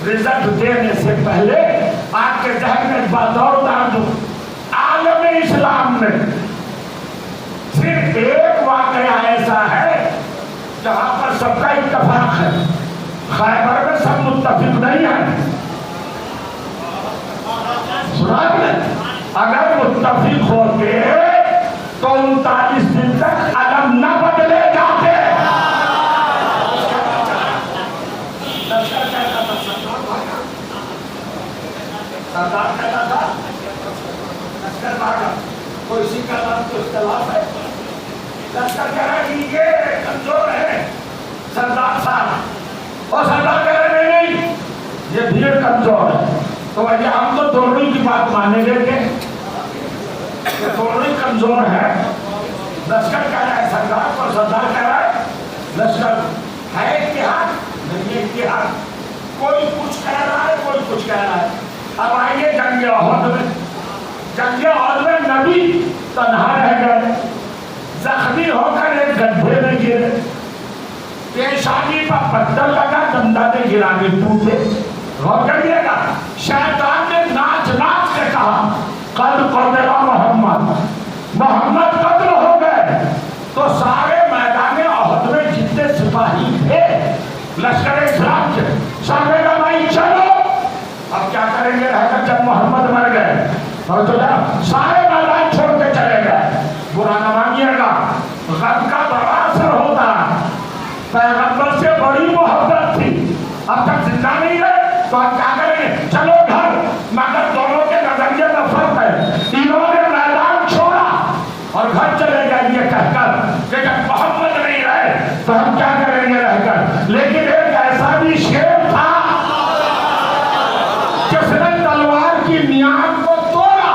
رزلٹ دینے سے پہلے آپ کے ذہن میں ایک بات اور ڈال دوں. عالم اسلام میں صرف ایک واقعہ ایسا ہے جہاں پر سب کا اتفاق ہے. خیبر میں سب متفق نہیں ہیں. سنا آپ نے؟ اگر متفق ہوتے تو 39 دن تک علم نہ بدلے جاتے. سردار کہتا تھا لشکر بھاگا، تو اسی کا نام تو اختلاف ہے. لشکر کہہ رہا ہے کہ یہ کمزور ہے سردار صاحب، اور سردار کہہ رہے نہیں یہ بھیڑ کمزور ہے. تو بھائی ہم تو دونوں کی بات ماننے دیتے کہ دونوں ہی کمزور ہے. لشکر کہہ رہا ہے سردار کو، سردار کہہ رہا ہے لشکر ہے. اتحاد نہیں اتحاد، کوئی کچھ کہہ رہا ہے کوئی کچھ کہہ رہا ہے. اب آئیے جنگ احد میں. جنگ احد میں نبی تنہا رہ گئے، زخمی ہو کر ایک گڈھے میں گرے، پیشانی پر پتھر لگا، دندہ نے گرا کے ٹوٹے. غور کریے گا، شیطان نے ناچ ناچ کے کہا قد قتل محمد قتل ہو گئے. تو سارے میدان احد میں جتنے سپاہی تھے لشکر اسلام کے سامنے کا بھائی چلو اب کیا کریں گے رہ کر جب محمد مر گئے. اور تو سارے میدان چھوڑ کے چلے گئے. برا نہ مانیے گا، غم کا بڑا اثر ہوتا ہے. پیغمبر سے بڑی محبت تھی، اب تک زندہ نہیں ہے تو آپ کیا کریں گے؟ چلو گھر. مگر دونوں کے نظریے میں فرق ہے. انہوں نے میدان چھوڑا اور گھر چلے گئے یہ کہہ کر کہ جب محمد نہیں رہے تو ہم کیا کریں گے رہ کر. لیکن ایک ایسا بھی شیر تھا جس نے تلوار کی نیام کو توڑا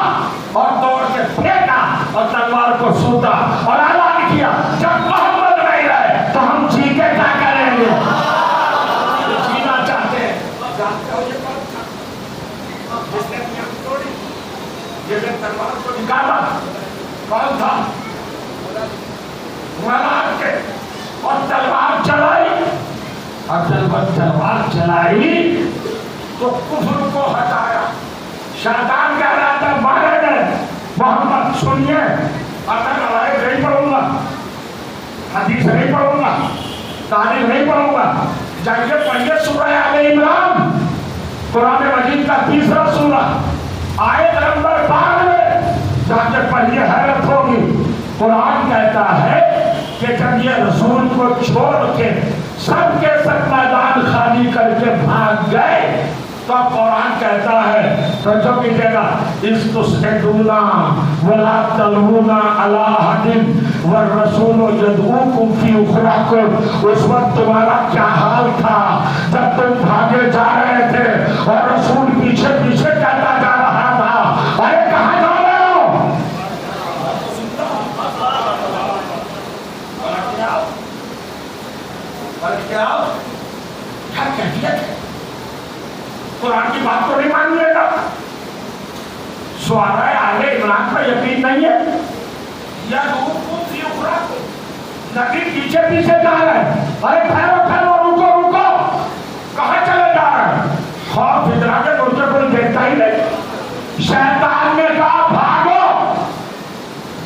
اور دوڑ کے پھینکا اور تلوار کو سوتا اور اعلان کیا جب محمد نہیں رہے تو ہم جی کے کیا کریں گے. جینا چاہتے ہیں. جانتے ہو یہ کون تھا جس نے نیام توڑی، جس نے تلوار کو نکالا؟ کون تھا؟ ملاد کے. اور تلوار چلائی، اور جب تلوار چلائی تو کفر کو ہٹایا. شیطان کہہ رہا تھا مارے گئے محمد. سنیے، اگر روایت نہیں پڑھوں گا، حدیث نہیں پڑھوں گا، تاریخ نہیں پڑھوں گا. جائیے پڑھیے سورہ آل عمران، قرآن مجید کا 30واں سورہ، آیت نمبر 92. جا کے پڑھیے، حیرت ہوگی. قرآن کہتا ہے کہ جب یہ رسول کو چھوڑ کے سب کے سب میدان خالی کر کے بھاگ گئے تو قرآن کہتا ہے تو جو کہے گا استسعدونا ولا تلونا علی احد والرسول یدعوکم فی اخراکم. اس وقت تمہارا کیا حال تھا جب تم بھاگے جا رہے تھے اور رسول پیچھے پیچھے کہتا جا رہا تھا ارے کہاں جا رہے ہو؟ کیا کہتی ہے؟ قرآن کی بات کو نہیں مانیے گا. سوارہ آل عمران پر یقین نہیں ہے. یا نبی پیچھے پیچھے جا رہے ہیں. ارے ٹھہرو ٹھہرو، رکو رکو، کہاں چلے جا رہے ہیں؟ خوف اتنا کہ مجھے کوئی دیکھتا ہی نہیں. شیطان نے کہا بھاگو.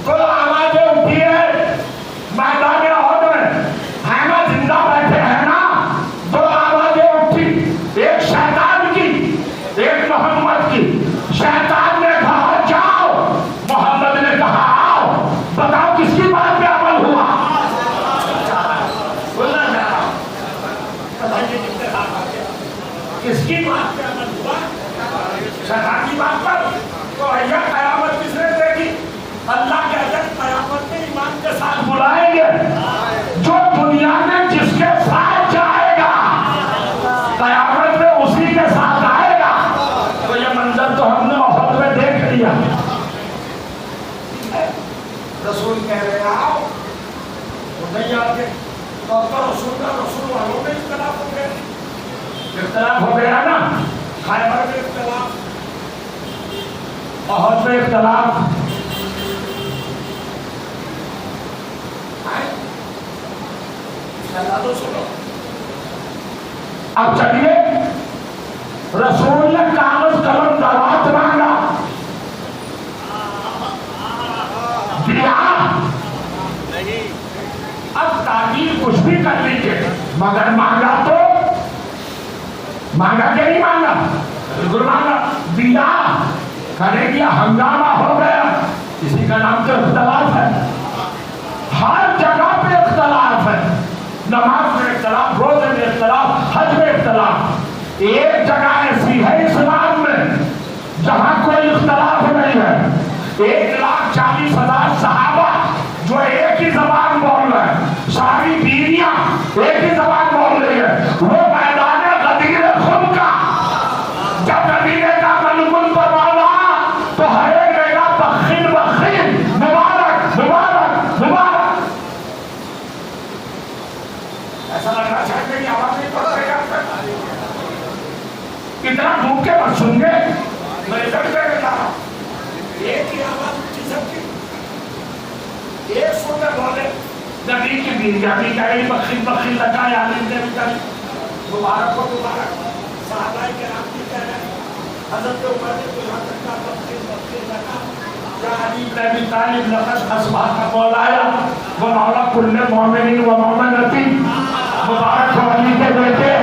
تو آوازیں اٹھی ہے میدان احد میں، ہے نا زندہ بیٹھے ہیں نا. دو آوازیں اٹھی، ایک شیطان کی ایک محمد کی. شیطان نے کہا جاؤ، محمد نے کہا آؤ. بتاؤ کس کی بات پہ عمل ہوا؟ بولنا چاہ رہا کس کی بات پہ عمل ہوا؟ شیطان کی بات پر. تو بھیا قیامت کس نے دیکھی؟ اللہ کہتے ہیں قیامت میں ایمان کے ساتھ بلائیں گے. جو دنیا میں جس کے ساتھ جائے گا قیامت میں اسی کے ساتھ آئے گا. تو یہ منظر تو ہم نے احد میں دیکھ لیا. رسول کہہ رہے آؤ، وہ نہیں آتے. تو رسول والوں میں اختلاف ہو گیا. اختلاف ہو گیا نا. خیبر میں اختلاف، احد میں اختلاف. اب چلیے رسول نے کاغذ قلم دوات مانگا دیا. اب تعبیر کچھ بھی کر لیجیے مگر مانگا تو مانگا کہ نہیں مانگا؟ بالکل مانگا. دیا کرے گیا ہنگامہ ہو گیا. اسی کا نام تو اختلاف ہے. ہر جگہ پہ اختلاف ہے. نماز میں اختلاف, روزے میں اختلاف, حج میں اختلاف. ایک جگہ ایسی ہے اسلام میں جہاں کوئی اختلاف نہیں ہے. 1,40,000 صحابہ جو ایک ہی زبان بول رہے ہیں, ساری بیویاں ایک ہی زبان بول رہی ہے. وہ میدان غدیر خم کا جب نبی نے کہا ملکن پر والا تو ہر ایک کہے گا بخیر بخیر, مبارک مبارک مبارک. ایسا لگنا چاہتے کہ آواز نہیں پڑ رہے گا. اتنا ڈوب کے مت سن گے. میں ادھر پہ بتا رہا ہوں, ایک ہی آواز اٹھی سب کی, ایک سن کر بولے نبی کی بیویاں بھی کہیں بخیر بخیر لگا یا عالم نے بھی کہیں مبارک ہو مبارک. صحابہ کرام بھی کہہ رہے ہیں, حضرت عمر نے تو یہاں تک کہا بخیر بخیر لگا. یا علی بن ابی طالب لقد اصبح مولایا و مولا کل مومن و مومنۃ. مبارک ہو علی کے بیٹے.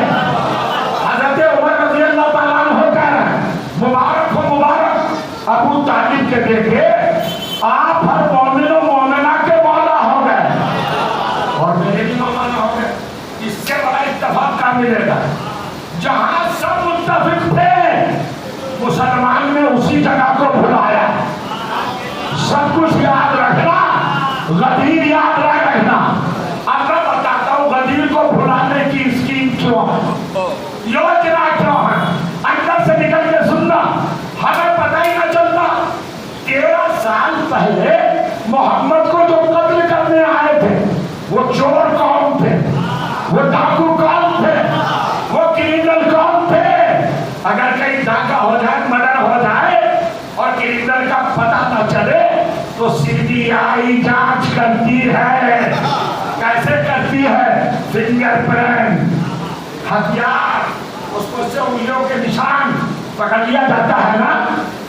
حضرت عمر رضی اللہ تعالیٰ عنہ کہہ رہے ہیں مبارک ہو مبارک. ابو طالب کے بیٹے آپ ہر مومن و مومنہ کے مولا ہو گئے اور میرے بھی مولانا ہو گئے. اس سے بڑا اتفاق کا ملے گا. جہاں سب متفق تھے مسلمان نے اسی جگہ کو بھلایا. سب کچھ یاد رکھنا, غدیر یاد رکھنا. اب میں بتاتا ہوں غدیر کو بھلانے کی اسکیم کیوں ہے, یوجنا کیوں ہے. اندر سے نکل کے سننا, ہمیں پتہ ہی نہ چلتا. 13 سال پہلے محمد کو جو قتل کرنے آئے تھے وہ چور کون تھے, وہ ڈاکو کون تھے, وہ کریمنل کون تھے. اگر کہیں ڈاکہ ہو جائے, مرڈر ہو جائے اور کریمنل کا پتہ نہ چلے تو CBI جانچ کرتی ہے. کیسے کرتی ہے؟ فنگر پرنٹ, ہتھیار, اس کو سے انگلیوں کے نشان پکڑ لیا جاتا ہے نا,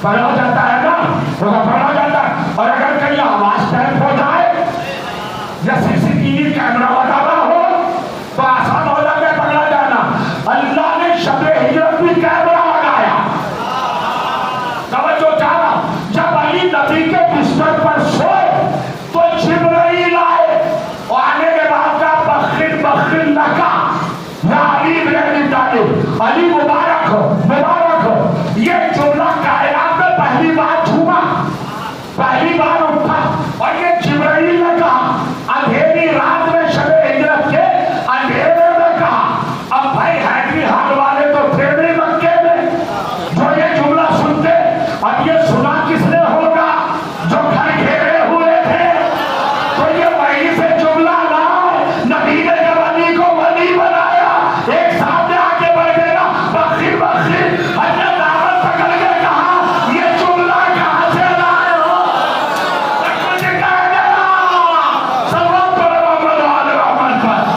پکڑا جاتا ہے نا, پکڑا جاتا ہے. اور اگر کہیں آواز ٹیپ ہو جائے یا CCTV کیمرہ لگا ہو تو آسان ہو جاتا ہے پکڑا جانا. اللہ نے شب ہجرت بھی کیمرہ لگایا. توجہ چاہا, جب علی نبی کے بستر پر سوئے تو جبرائیل آئے اور آنے کے بعد کا بخیر بخیر لگا یا علی بن ابی طالب, علی مبارک ہو مبارک ہو. یہ جملہ کائنات میں پہلی بار چھوڑا, پہلی بار اٹھا. اور یہ جبرائیل نے کہا اندھیری رات میں شب ہجرت کے اندھیرے میں کہا. اب بھائی ہیڈری ہال والے تو تھے نہیں مکے میں جو یہ جملہ سنتے. اب یہ سنا کس نے ہوگا؟ جو گھر گھیرے ہوئے تھے. تو یہ وہی سے جملہ لائے. نبی نے جب علی کو ولی بنایا ایک سامنے آگے بڑھ گیا بخیر بخیر. حضرت دعوت پکڑ کے کہا یہ جملہ کہاں سے لائے ہو؟ مجھے کہہ گیا سلام پر محمد وعلی محمد پر.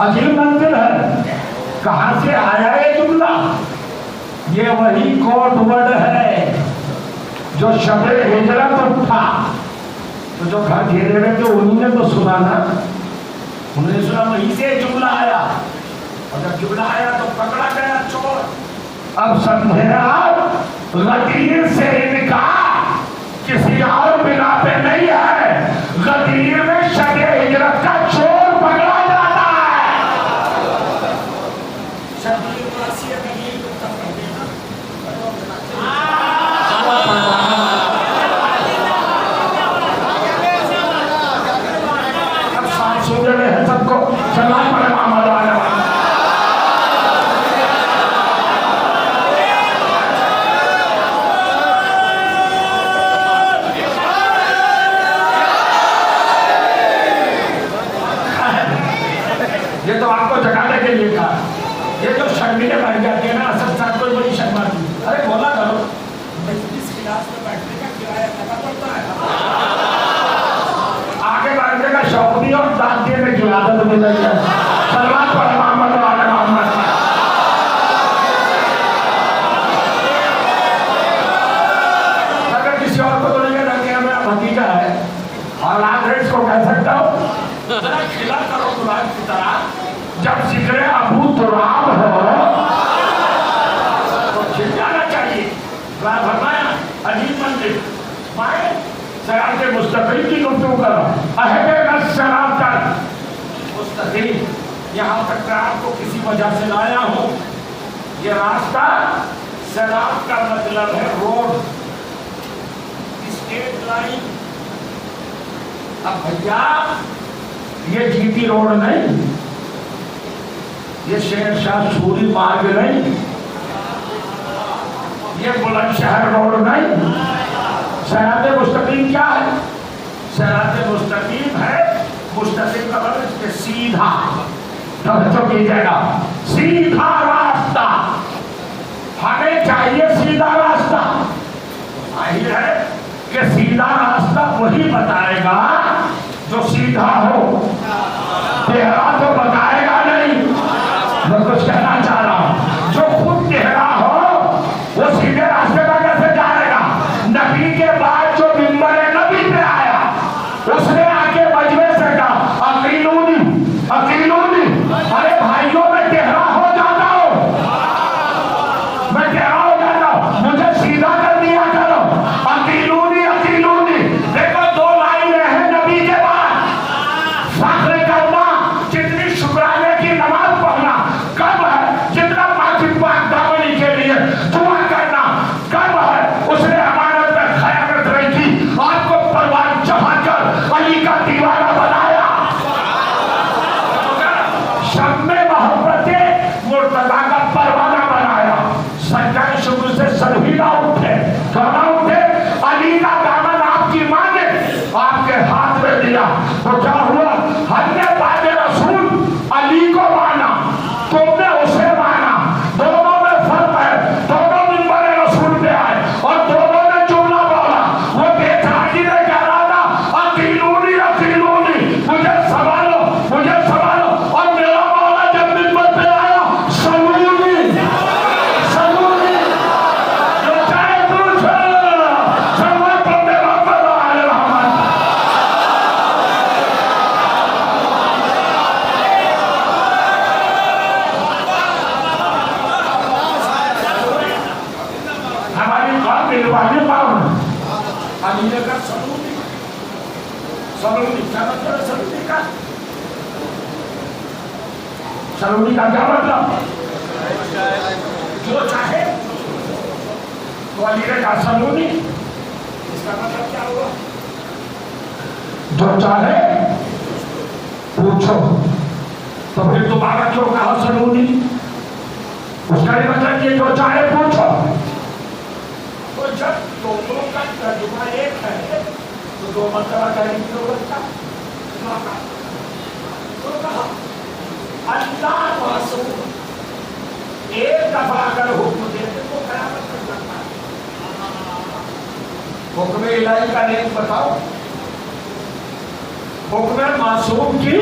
عجیب منزل ہے. کہاں سے آیا یہ جملہ؟ یہ وہی کوڈ ورڈ ہے جو شب ہجرت اٹھا. تو جو گھر گھیرے میں تو انہوں نے تو سنا نا, انہوں نے سنا, وہیں سے جملہ آیا. اور جب جملہ آیا تو پکڑا گیا چور. اب سمجھے آپ غدیر سے انکار کسی اور بنا پہ نہیں ہے. غدیر میں شب ہجرت کا چور پکڑا جاتا ہے. اب سانس سوچے میں ہے سب کو سلام پڑے محمد والے. یہ تو آپ کو جگانے کے لیے کہا. یہ جو شرمیلے بن جاتی ہے نا اصل صاحب کوئی بڑی شرم آتی ہے. ارے بولا کرو اس کلاس میں بیٹھنے کا کرایہ لگا پڑتا ہے. آگے بڑھنے کا شوق بھی اور دانتے میں کی عادت بھی نہیں ہے. سلوات پڑھے محمد والے محمد. اگر کسی اور کو تو نہیں لگے میرا بھتیجا ہے اور آج اس کو کہہ سکتا ہوں ذرا کھلا کرو قرآن کی طرح. جب ذکر ابو تراب ہو تو کھل جانا چاہیے. فرمایا عجیب منزل مائے صراط مستقیم کی گفتگو کرو. اہل الصراط مستقیم. یہاں تک کہ آپ کو کسی وجہ سے لایا ہوں. یہ راستہ صراط کا مطلب ہے روڈ, اسٹیٹ لائن. اب بھیا یہ جی ٹی روڈ نہیں, یہ شہر شاہ سوری مارگ نہیں, یہ بلند شہر روڈ نہیں. صراط مستقیم کیا ہے؟ صراط مستقیم ہے مستقیم کا مطلب سیدھا. توجہ کیجیے گا, سیدھا راستہ. ہمیں چاہیے سیدھا راستہ. ظاہر ہے کہ سیدھا راستہ وہی بتائے گا جو سیدھا ہو. ٹیڑھا تو بتائے گا نہیں. میں کچھ کہنا چاہ رہا ہوں, جو خود ٹیڑھا ہو وہ سیدھے راستے پر کیسے جائے گا؟ نبی کے بعد جو منبر نبی پہ آیا اس نے آ کے مجمع سے کہا عقیلونی عقیلونی. ارے بھائیوں میں ٹیڑھا ہو جاتا ہوں, میں ٹیڑھا ہو جاتا ہوں, مجھے سیدھا کر دیا کرو. عقیلونی عقیلونی. دیکھو دو لائنیں ہیں نبی کے بعد. فخر کرنا جتنی شکرانے کی نماز پڑھنا کب ہے, جتنا واجب پاک دامنی کے لیے دعا کرنا کب ہے. اس نے امانت میں خیانت رہی تھی, آپ کو پروان چڑھا کر علی کا دیوانہ بنایا. شب میں محبت مرتضیٰ کا پروانہ بنایا. سجدہ شکر سے سر ہی نہ اٹھے, کہنا اٹھے. علی کا دامن آپ کی ماں نے آپ کے ہاتھ میں دیا تو کیا ہوا؟ ہم نے بعد رسول علی کو مانا, تم نے اسے مانا. دونوں میں فرق ہے. دونوں منبر رسول پہ آئے اور دونوں نے جملہ بولا. وہ بے تعجی نے کہہ رہا تھا عقیلونی عقیلونی, مجھے سنبھالو مجھے سنبھالو. اور میرا مولا جب منبر پہ آیا سلونی سلونی, جو چاہے پوچھو. سلوات پڑھنے محمد والے محمد. ہماری قوم ملوانی قوم ہے. علی نے کہا سلونی سلونی. کیا مطلب ہے سلونی کا؟ سلونی کا کیا مطلب؟ جو چاہے. تو علی نے کہا سلونی, اس کا مطلب کیا ہوا؟ جو چاہے پوچھو. تو پھر دوبارہ کیوں کہا سلونی؟ اس کا یہ مطلب یہ جو چاہے پوچھو. تو جب دونوں کا ترجمہ ایک ہے تو دو مرتبہ کہنے کی ضرورت تھا. تو کہا اللہ معصوم, ایک دفعہ اگر حکم دیتے تو قیامت تک کرتا ہے. حکم الہی کا نیک بتاؤ. حکم معصوم کی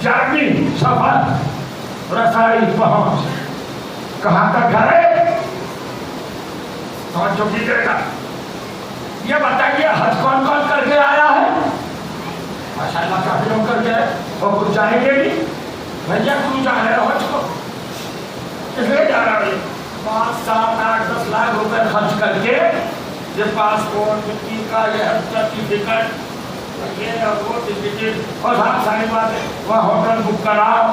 جرنی سفر رسائی پہنچ کہاں تک ہے؟ توجہ کیجیے گا. یہ بتائیے حج کون کون کر کے آیا ہے؟ ماشاء اللہ کافی لوگ کر کے آئے. اور کچھ چاہیں گے بھی بھیا کیوں جا رہے ہو حج کو؟ اس لیے جا رہا ہے 5, 7, 8, 10 لاکھ روپے خرچ کر کے یہ پاسپورٹ مٹی کا یہ ہیلتھ سرٹیفکیٹ یہ اور وہ ٹکٹ اور ہر ساری باتیں وہ ہوٹل بک کراؤ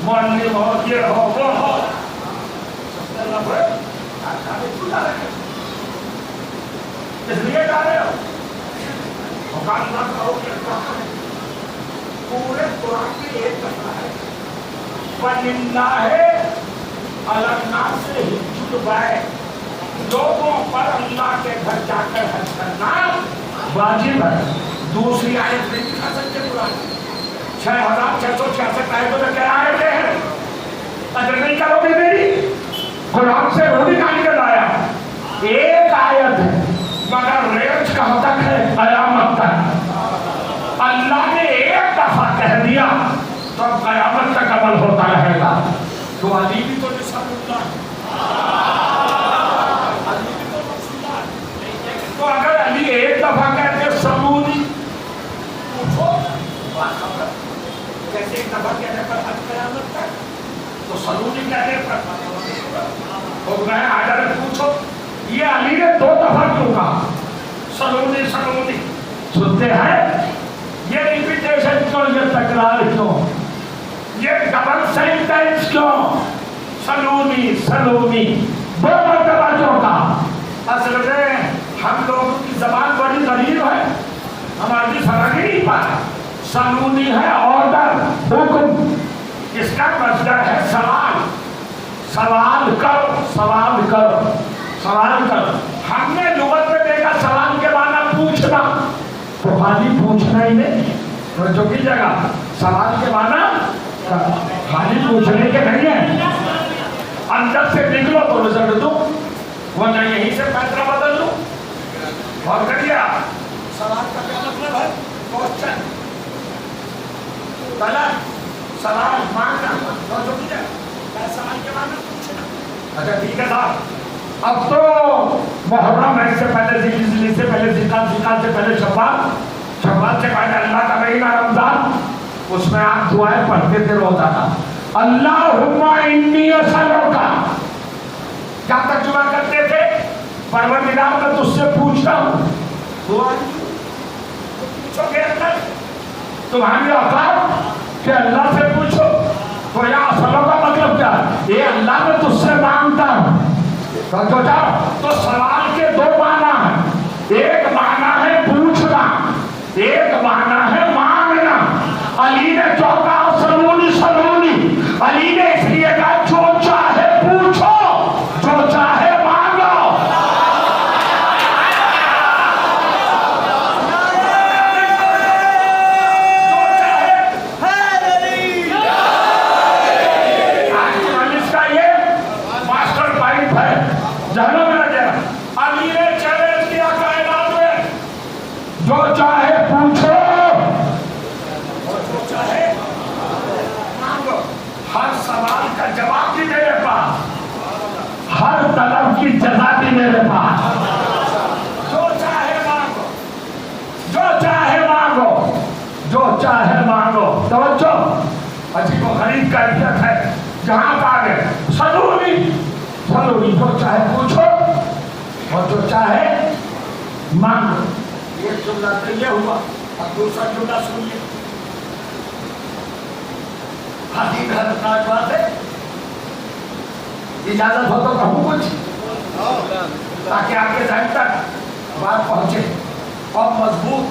معلم ہو یہ ہو وہ ہو اس لیے جا رہے ہو پورے قرآن میں ایک دفعہ ہے وَلِلَّهِ عَلَى النَّاسِ حِجُّ الْبَيْتِ لوگوں پر اللہ کے گھر جا کر حج کرنا واجب ہے. دوسری آیت نہیں دکھا سکتے قرآن 6666 آیتوں میں کیا آیتیں ہیں اگر نہیں کرو گے میری قرآن سے وہ بھی نکال کے لایا ایک آیت ہے مگر رینج کہاں تک ہے قیامت تک اللہ نے ایک دفعہ کہہ دیا تو قیامت تک عمل ہوتا رہے گا. تو علی بھی تو نصاب اللہ تو اگر علی ایک دفعہ کہتے سمودی پوچھو کیسے ایک دفعہ کہنے پر حج قیامت تک تو سمودی کہنے پر تو میں حضرت پوچھو یہ علی نے 2 دفعہ کیوں کہا سمودی سمودی سنتے ہیں یہ ریپیٹیشن کیوں یہ تکرار کیوں یہ ڈبل سینٹینس کیوں سلونی سلونی 2 مرتبہ کیوں کہا اصل میں ہم لوگوں کی زبان بڑی غریب ہے ہماری سمجھ نہیں پاتا سلونی ہے آرڈر حکم اس کا مصدر ہے سوال سوال کرو سوال کرو سوال کرو ہم نے لغت میں دیکھا سوال کے معنی پوچھنا تو خالی پوچھنا ہی نہیں جو کی جگہ سوال کے معنی خالی پوچھنے کے نہیں ہے اندر سے نکلو تو رزلٹ دو ورنہ یہیں سے فیصلہ بدل دو اور کریے سوال کا کیا مطلب ہے کوشچن طلب سوال مانگنا جو کی جگہ سوال کے معنی پوچھنا. اچھا ٹھیک ہے صاحب اب تو محرم ہے سے پہلے ذی سے پہلے ذکر سے پہلے شوال سے پہلے اللہ کا مہینہ رمضان اس میں آپ دعائیں پڑھتے تھے روزانہ اللہم انی اسألک کیا ترجمہ کرتے تھے پروردگار میں تجھ سے پوچھتا ہوں دعا پوچھو گے اللہ تمہاری اوقات کہ اللہ سے پوچھو تو یا اسألک کا مطلب کیا یہ اللہ میں تجھ سے مانگتا ہوں تو سوال کے 2 معنی ہیں ایک معنی ہے پوچھنا ایک معنی ہے مانگنا. علی نے جو کہا سلونی سلونی علی نے اس لیے کہا جو چاہے پوچھو جو چاہے مانگو. آج کا یہ ماسٹر پوائنٹ ہے جہنم میں رہ علی نے چیلنج کیا کائنات میں جو چاہے پوچھو اور جو چاہے مانگو. ہر سوال کا جواب بھی میرے پاس ہر طلب کی جزا بھی میرے پاس جو چاہے مانگو جو چاہے مانگو جو چاہے مانگو. توجہ عجیب و غریب کیفیت ہے جہاں پا گئے سلونی سلونی جو چاہے پوچھو اور جو چاہے مانگو. ایک جملہ تو یہ ہوا اب دوسرا جملہ سنیے حدیث حضرت بات ہے اجازت ہو تو کہوں کچھ تاکہ آپ کے ذہن تک بات پہنچے اور مضبوط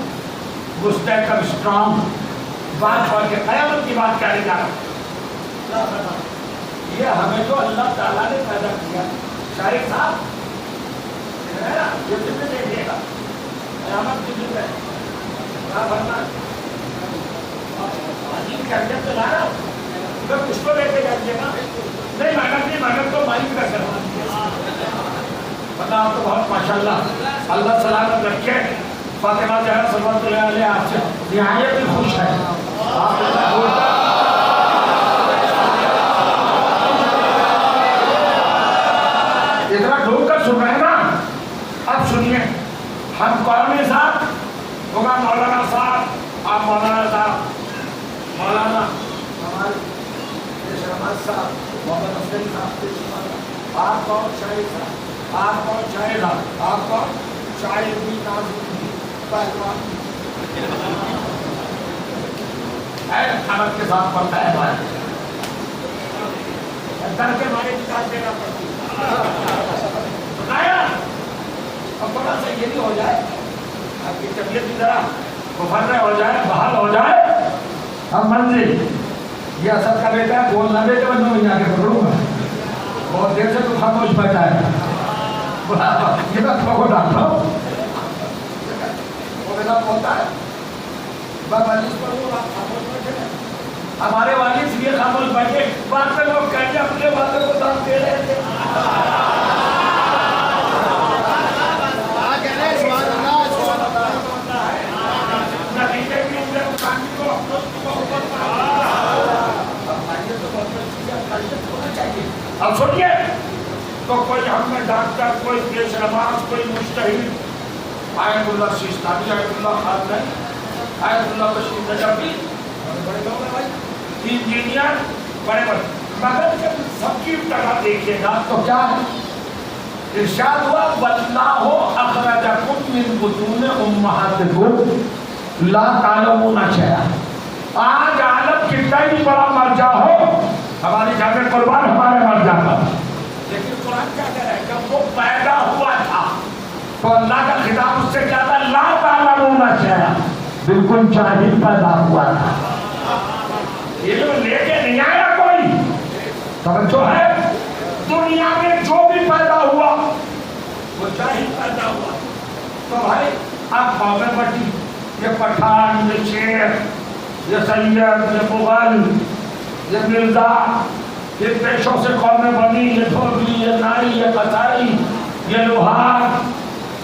مستحکم اسٹرانگ بات پہنچے. قیامت کی بات کیا جا رہا یہ ہمیں جو اللہ تعالیٰ نے پیدا کیا شاہد صاحب یہ کتنے دیکھیے گا قیامت کی دن ہے کیا بننا عجیب کیفیت سے لا رہا ہوں میں کچھ کو لے کے جائیے گا نہیں محنت تو مائک کا کرنا پتا آپ تو بہت ماشاءاللہ اللہ سلامت رکھے. فاطمہ زہرا صلوات اللہ علیہ آپ سے نہایت ہی خوش ہے آپ اتنا ڈھونڈ کر سن رہے ہیں نا. اب سنیے ہم کون ہیں صاحب ہوگا مولانا صاحب آپ مولانا صاحب مولانا ہمارے شہباز صاحب محمد افضل صاحب آپ کون شاہد صاحب آپ کون شاہد صاحب آپ کون شاعر بھی ناظر بھی پہلوان حالت کے ساتھ پڑھتا ہے بھائی در کے مارے نکال دینا پڑتی سنایا اب تھوڑا سا یہ بھی ہو جائے آپ کی طبیعت بھی ذرا مفرح ہو جائے بحال ہو جائے ہم منزل یہ اثر کا بیٹا ہے بولنا بیٹا میں نہیں آگے پکڑوں گا بہت دیر سے تو خاموش بیٹھا ہے یہ بات کو ڈالتا ہوں وہ میرا بولتا ہے ہمارے والد سے یہ خاموش بیٹھے بعد میں لوگ کہتے اپنے والوں کو دام دے رہے تھے اب سنیے تو کوئی ہم میں ڈاکٹر کوئی پیش نماز کوئی مجتہد آیت اللہ سیستانی آیت اللہ خان نہیں آیت اللہ بشیر نجفی بڑے لوگ ہیں بھائی انجینئر بڑے بڑے مگر جب سب کی ابتدا دیکھیے گا تو کیا ہے ارشاد ہوا واللہ اخرجکم من بطون امہاتکم لا تعلمون شیئا آج عالم کتنا بھی بڑا مرجع ہو ہماری جانب قربان ہمارے مرجع کا لیکن قرآن کیا کہہ رہا ہے جب وہ پیدا ہوا تھا تو اللہ کا خطاب اس سے کیا تھا لا تعلمون شیئا بالکل جاہل پیدا ہوا تھا علم لے کے نہیں آیا کوئی توجہ ہے دنیا میں جو بھی پیدا ہوا وہ جاہل پیدا ہوا تو بھائی آپ بابر بٹی یہ پٹھان یہ شیخ یہ سید یہ مغل یہ مرزا یہ پیشوں سے قومیں بنی یہ دھوبی یہ نائی یہ قطائی یہ لوہار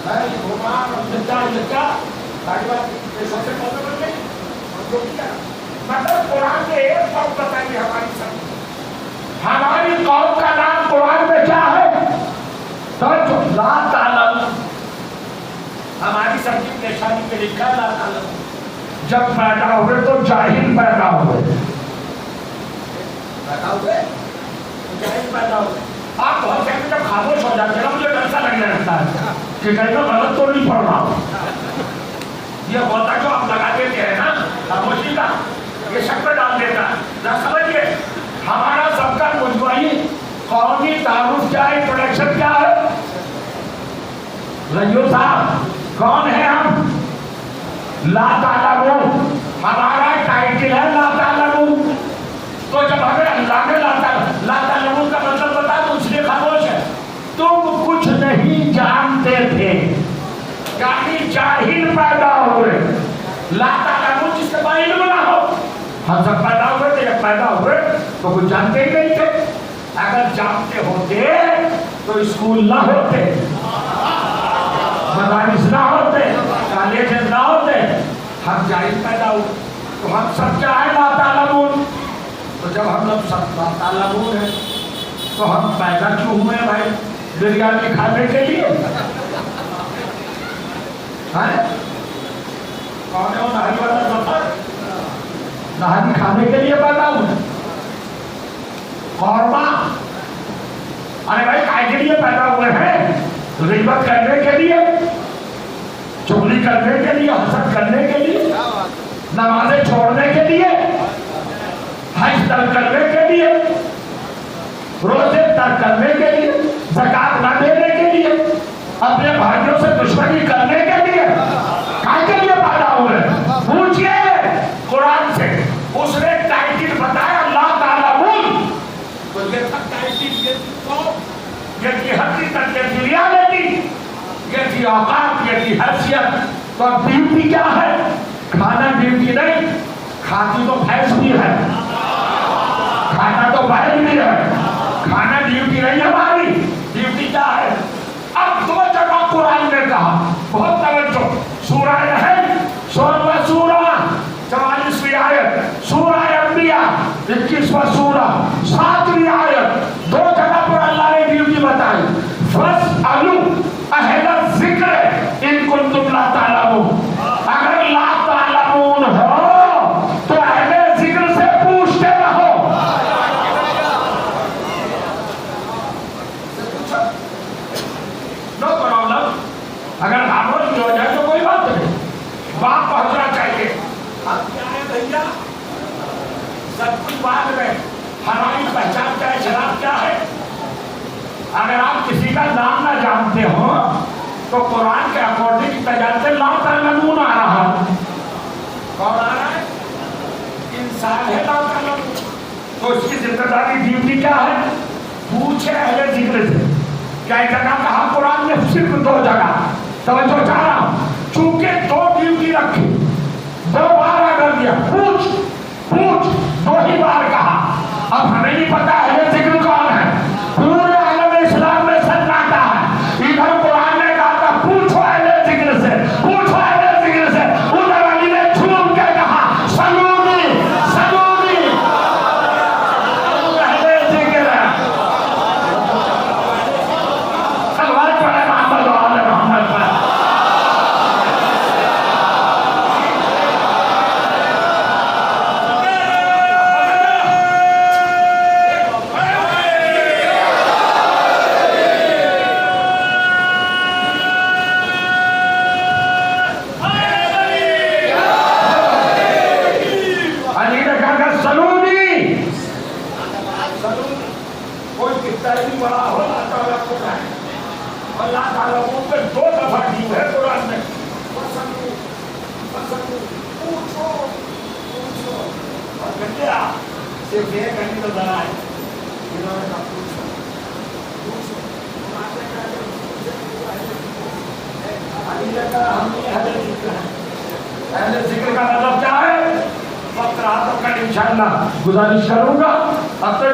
یہ گھمار یہ کیا پیشوں سے قومیں بن گئی مطلب قرآن میں ایک فرق بتائیے ہماری سب ہماری قوم کا نام قرآن میں کیا ہے تو لا تعلم ہماری سب کی نشانی پہ لکھا لا تعلم جب پیدا ہوئے تو جاہل پیدا ہوئے جاہل پیدا ہوئے آپ بہت کہتے جب خاموش ہو جاتے ہیں مجھے ڈر سا لگنے لگتا ہے کہ کہیں میں غلط تو نہیں پڑھ رہا ہوں یہ ہوتا جو آپ لگا دیتے ہیں نا خاموشی کا یہ شک پہ ڈال دیتا ہے نہ سمجھئے ہمارا سب کا مجموعی قومی تعارف کیا ہے انٹروڈکشن کیا ہے رجیو صاحب کون ہے ہم لا تعلمون ہمارا ٹائٹل ہے لا تعلمون تو جب ہمیں اللہ نے لا تعلمون کا مطلب بتا تو اس لیے خاموش ہے تم کچھ نہیں جانتے تھے یعنی جاہل پیدا ہوئے لا تعلمون جس کے بعد علم نہ ہو ہم سب پیدا ہوئے تھے جب پیدا ہوئے تو کچھ جانتے ہی نہیں تھے اگر جانتے ہوتے تو اسکول نہ ہوتے مدارس نہ ہوتے کالجز نہ ہوتے ہم جاہل پیدا ہوئے تو ہم سب کیا ہے لا تعلمون تو جب ہم لوگ سب لا تعلمون ہیں تو ہم پیدا کیوں ہوئے بھائی بریانی کھانے کے لیے کون ہے وہ نہاری والا سفر نہاری کھانے کے لیے پیدا ہوئے قورمہ ارے بھائی کائے کے لیے پیدا ہوئے ہیں غیبت کرنے کے لیے چغلی کرنے کے لیے حسد کرنے کے لیے نمازیں چھوڑنے کے لیے حج ترک کرنے کے لیے روزے ترک کرنے کے لیے زکات نہ دینے کے لیے اپنے بھائیوں سے دشمنی کرنے کے لیے کائے کے لیے پیدا ہوئے پوچھئے قرآن سے اس نے ٹائٹل بتایا لا تعلمون تو یہ تھا ٹائٹل یہ تھی حقیقت یہ تھی ریالٹی یہ تھی اوقات یہ تھی حیثیت تو اب ڈیوٹی کیا ہے کھانا ڈیوٹی نہیں کھاتی تو بھینس بھی ہے کھانا تو بیل بھی ہے کھانا ڈیوٹی نہیں ہماری ڈیوٹی کیا ہے اب دو جگہ قرآن نے کہا بہت توجہ سورہ ہے 16واں سورہ 44ویں آیت سورہ انبیاء 21واں سورہ 7ویں آیت دو جگہ پر اللہ نے ڈیوٹی بتائی فَاسْأَلُوا أَهْلَ الذِّكْرِ إِن كُنتُمْ لَا تَعْلَمُونَ اگر لا تعلمون ہو تو اہل ذکر سے پوچھتے رہو نو پرابلم اگر ہم بات میں ہماری پہچان کیا ہے، شناخت کیا ہے؟ اگر آپ کسی کا نام نہ جانتے ہو تو قرآن کے اکارڈنگ تجارت لا تعلمون آ رہا ہے. کون آ رہا ہے؟ انسان ہے لا تعلمون. تو اس کی ذمہ داری ڈیوٹی کیا ہے؟ پوچھے اہل ذکر سے. کیا جگہ کہا قرآن نے؟ صرف 2 جگہ. توجہ چاہ رہا ہوں، چونکہ 2 ڈیوٹی رکھی، 2 بار اگر دیا پوچھ 2 ہی بار کہا. اب ہمیں نہیں پتا اہل ذکر کون ہے، پورے عالم اسلام میں سناٹا ہے. ادھر قرآن نے کہا تھا پوچھو اہل ذکر سے، پوچھو اہل ذکر سے. ادھر علی نے جھوم کے کہا سلونی سلونی. اہل ذکر ہے. صلوات پڑھے محمد و آل محمد پر. اللہ تعالیٰ کو 2 دفعہ دی ہے قرآن میں. پوچھو اور کہتے صرف ایک گھنٹے تو ذرا ہے انہوں نے کہا پوچھو. اہل ذکر کا مطلب کیا ہے؟ وقت رہا تو کل انشاءاللہ گزارش کروں گا. اب تو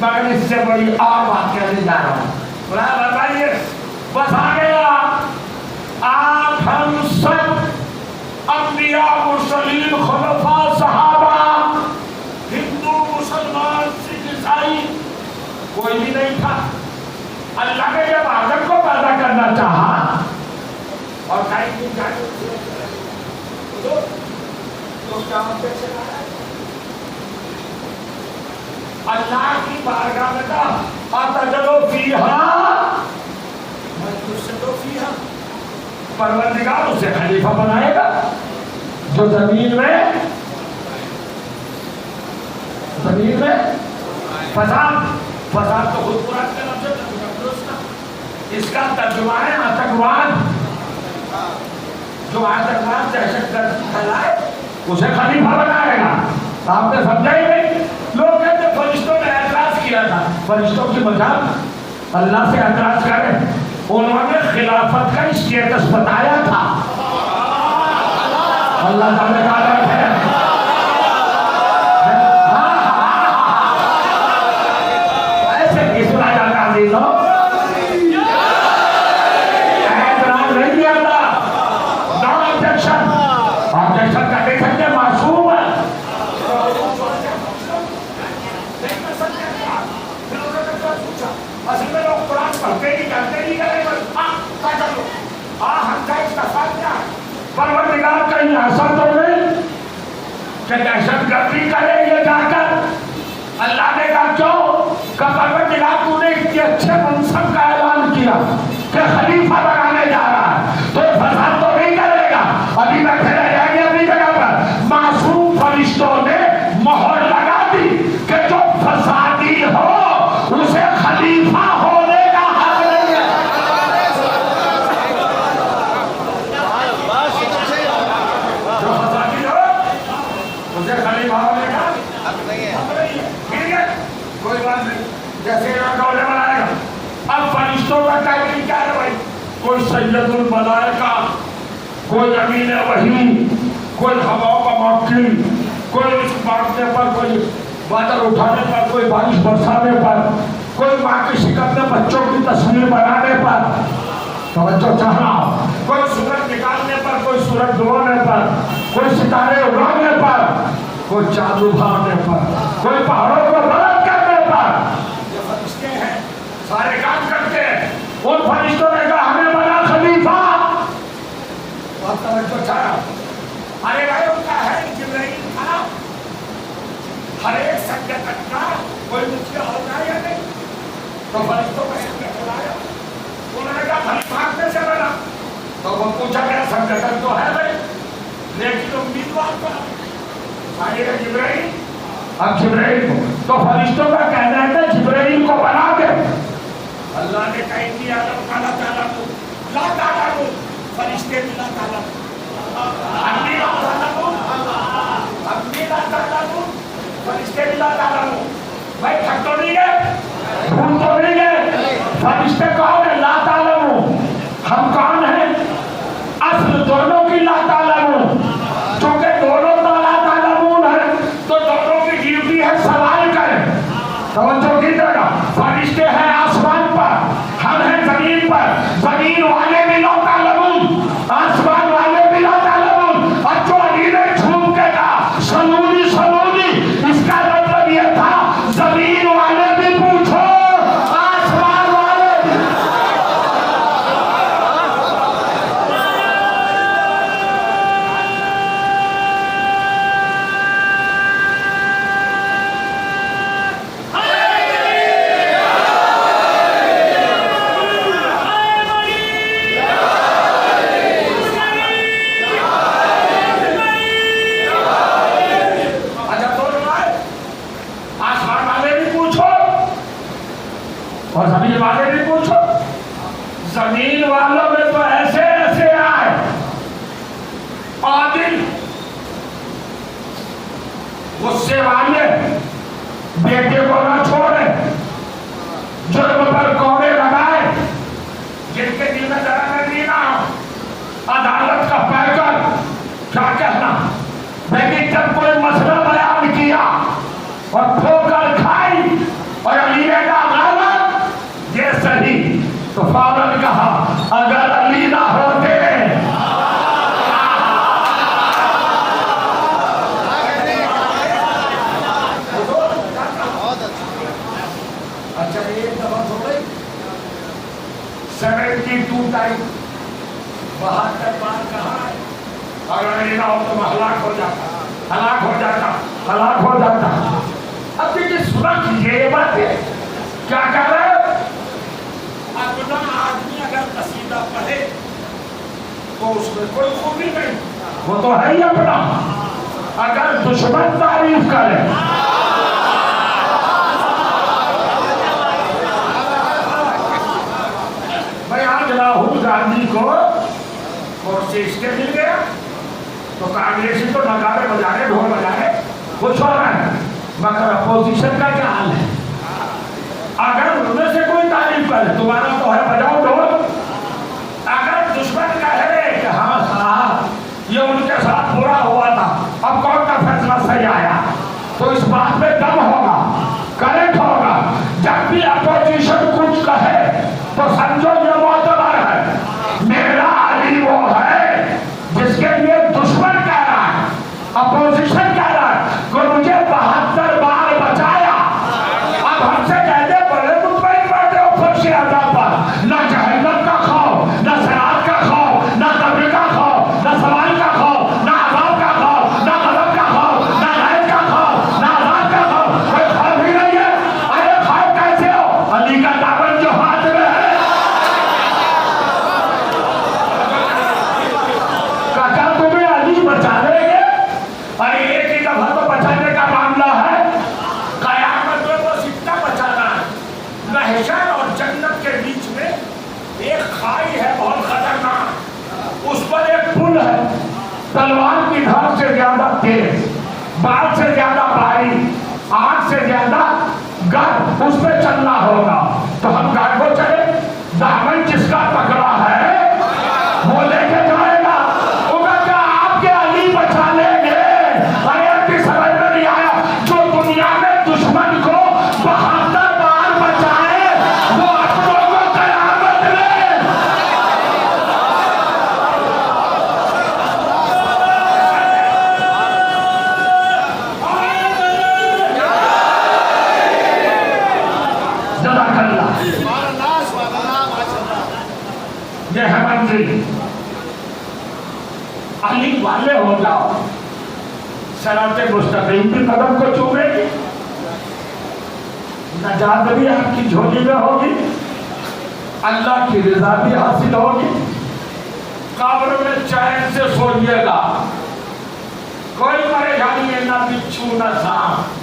مگر اس سے بڑی اور بات کہنے جا رہا ہوں. بتائیے بس آ گیا. آپ ہم سب انبیاء مرسلین خلفاء صحابہ ہندو مسلمان سکھ عیسائی کوئی بھی نہیں تھا. اللہ نے جب آدم کو پیدا کرنا چاہا اور تو کیا اللہ کی بارگاہ میں کہا اتجلو فیہا میں تفسدو فیہا. پروردگار اسے خلیفہ بنائے گا جو زمین میں فساد تو خود قرآن کے لفظ ہے. اس کا ترجمہ ہے آتنکواد. جو آتنکواد دہشت گردی پھیلائے اسے خلیفہ بنائے گا. آپ نے سمجھا ہی نہیں. لوگ کہتے فرشتوں نے اعتراض کیا تھا. فرشتوں کی مجال اللہ سے اعتراض کرے. انہوں نے خلافت کا اسٹیٹس بتایا تھا. اللہ تعالیٰ کا عالم ہے. ایسے نہیں سنا جاتا عزیزوں. اعتراض نہیں کیا تھا. No objection. آبجیکشن کر نہیں سکتے، معصوم ہے. اصل میں لوگ قرآن پڑھتے نہیں کرتے نہیں کرے بس ہم کا استفاد کیا ہے؟ پروردگار کہیں ایسا تو نہیں کہ دہشت گردی کرے یہ جا کر. اللہ نے کہا کیوں کہ پروردگار تو نے اتنے اچھے منصب کا اعلان کیا کہ خلیفہ بنانے جا رہا ہے تو فساد تو نہیں کرے گا. ابھی بیٹھے رہ جائیں گے اپنی جگہ پر. معصوم فرشتوں نے مہر لگا دی کہ جو فسادی ہو اسے خلیفہ ہونے کا حق نہیں ہے. جو فسادی ہو اسے خلیفہ ہونے کا حق نہیں ہے. ٹھیک ہے کوئی بات نہیں. جیسے ڈولے بنائے گا. اب فرشتوں کا ٹائٹل کیا ہے بھائی؟ کوئی سید الملائکہ، کوئی امین وحی، کوئی ہواؤں کا موکل، کوئی رزق بانٹنے پر، کوئی بادل اٹھانے پر، کوئی بارش برسانے پر، کوئی ماں کی شکم میں بچوں کی تصویر بنانے پر. توجہ چاہنا. کوئی سورج نکالنے پر، کوئی سورج ڈبونے پر، کوئی ستارے اڑانے پر، کوئی چاند ابھارنے پر، کوئی پہاڑوں کو بلند کرنے پر. یہ فرشتے ہیں سارے کام کرتے ہیں. ان فرشتوں نے کہا ہمیں بنا خلیفہ. بہت توجہ چاہنا. ارے بھائی ان کا ہے جبرائیل تھا. ہر ایک سنگت کا کوئی مشکل ہوتا ہے یا نہیں؟ تو فرشتوں کا سنگت چلایا. انہوں نے کہا خلیفہ کیسے بنا؟ تو وہ پوچھا گیا سنگت تو ہے بھائی لیکن امیدوار کا جبرائیل اب جبرائیل کو تو فرشتوں کا کہنا ہے کہ جبرائیل کو بنا دے. اللہ نے کہا انی اعلم ما لا تعلمون. لا تعلمون فرشتے بھی لا تعلمون. انی لا تعلمون انی لا تعلمون فرشتے بھی لا تعلمون. بھائی تھک تو نہیں گئے؟ بھول تو نہیں گئے؟ فرشتے کون ہے؟ لا تعلمون. ہم کون ہیں؟ اصل دونوں کی لا تعلمون. چونکہ دونوں تو لا تعلمون ہے تو دونوں کی ڈیوٹی ہے سوال کریں. توجہ کیجیے گا. فرشتے ہیں آسمان پر، ہم ہیں زمین پر. زمین والے بھی لا تعلمون، آسمان والے بھی لا تعلمون. اور جو علی نے جھوم کے کہا سلونی سلونی، اس کا مطلب یہ تھا زمین والے بھی پوچھو، آسمان والے بھی. اور زمین والے بھی پوچھو. زمین والوں میں تو ایسے ایسے آئے عادل غصے والے، بیٹے کو نہ چھوڑے، جرم پر کوڑے لگائے، جن کے دل میں ذرا نرمی نہ ہو. عدالت کا پیکر کیا کہنا. لیکن جب کوئی مسئلہ بیان کیا اور ٹھوکر کھائی اور علی نے کہا یہ صحیح، تو فوراً کہا اگر علی نہ ہوتے. اچھا ایک دفعہ ہو گئی 72 ٹائم 72 بار کہا ہے اگر علی نہ ہو تو میں ہلاک ہو جاتا، ہلاک ہو جاتا، ہلاک ہو جاتا. اب دیکھیے سنا کیجیے یہ بات ہے کیا کہہ رہے ہیں. اپنا آدمی اگر قصیدہ پڑھے تو اس میں کوئی خوبی نہیں، وہ تو ہے ہی اپنا. اگر دشمن تعریف کرے بھائی آج راہل گاندھی کو کرسی اس کے مل گیا تو کانگریسی تو نگارے بجانے ڈھول بجانے کچھ ہو رہا ہے، مگر اپوزیشن کا کیا حال ہے. اگر ان میں سے کوئی تعریف کرے تمہارا تو ہے بجاؤ ڈھول. اگر دشمن کہے کہ ہاں صاحب یہ ان کے ساتھ برا ہوا تھا، اب کون کا فیصلہ صحیح آیا، تو اس بات میں دم ہوگا، کریکٹ ہوگا. جب بھی اپوزیشن کچھ کہے تو سمجھو یہ معتبر ہے. میرا علی وہ ہے جس کے لیے دشمن کہہ رہا ہے، اپوزیشن کہہ رہا ہے کہ مجھے 72 بار بچایا. اب ہم سے کہتے بڑے مطمئن بیٹھے ہو فرش عذاب پر، نہ جہنم کا خوف، نہ صراط کا خوف، نہ قبر کا خوف، نہ سوال کا خوف، نہ عذاب کا خوف، نہ غضب کا خوف، نہ غیب کا خوف، نہ عذاب کا خوف. کوئی خوف ہی نہیں ہے. ارے خوف کیسے ہو؟ علی کا دامن جو ہاتھ میں ہے. کہا تمہیں علی بچا لیں گے. ارے ایک ہی دفعہ تو بچانے کا معاملہ ہے، قیامت میں وہ سکتا بچانا ہے. محشر اور جنت کے بیچ میں ایک کھائی ہے بہت خطرناک، اس پر ایک پل ہے، تلوار کی دھار سے زیادہ تیز، بال سے زیادہ باریک، آنکھ سے زیادہ گرم، اس پہ چلنا ہوگا. تو ہم گاڑی کو چلے، دامن جس کا پکڑا ہے وہ لے کے جائے گا. ہوگا کیا آپ کے علی بچا لیں گے؟ آیت کی سمجھ میں نہیں آیا. جو دنیا میں دشمن کو 72 بار بچائے وہ اپنوں کو قیامت میں جزاک اللہ. یہ ہے منزل. علی والے ہو جاؤ، صراط مستقیم کی قدم کو چومے گی، نجات بھی آپ کی جھولی میں ہوگی، اللہ کی رضا بھی حاصل ہوگی. قبر میں چین سے سوئیے گا، کوئی پریشانی ہے، نہ بچھو نہ سانپ.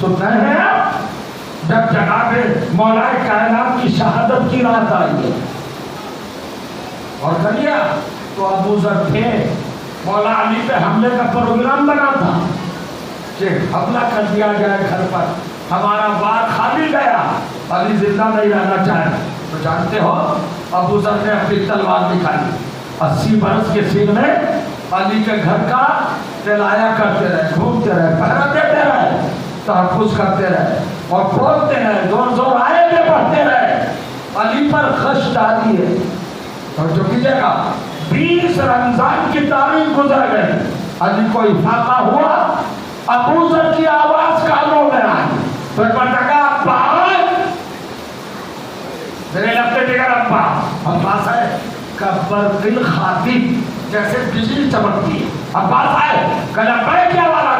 سن رہے ہیں آپ؟ جب جناب مولا کائنات کی شہادت کی رات آئی ہے اور کریے تو ابو ذر تھے، مولا علی پہ حملے کا پروگرام بنا تھا کہ حملہ کر دیا جائے گھر پر، ہمارا بار خالی گیا، علی زندہ نہیں رہنا چاہے۔ تو جانتے ہو ابو ذر نے اپنی تلوار نکالی، 80 برس کے سن میں علی کے گھر کا تلایا کرتے رہے، گھومتے رہے، پہرا دیتے رہے، تحفظ کرتے رہے اور بولتے رہے، زور آئے میں پڑھتے رہے، علی پر خش ڈالی ہے۔ اور جو کیجئے گا 20 رمضان کی تاریخ گزر گئی، علی کو افاقہ ہوا، ابو ذر کی آواز کانوں میں آئی، پھر پتا کہا ابا، میرے لگتے دیگر ابا، عباس ہے کبر دل خاطب جیسے بجلی چمکتی ہے، عباس ہے کہ لبیک کیا والا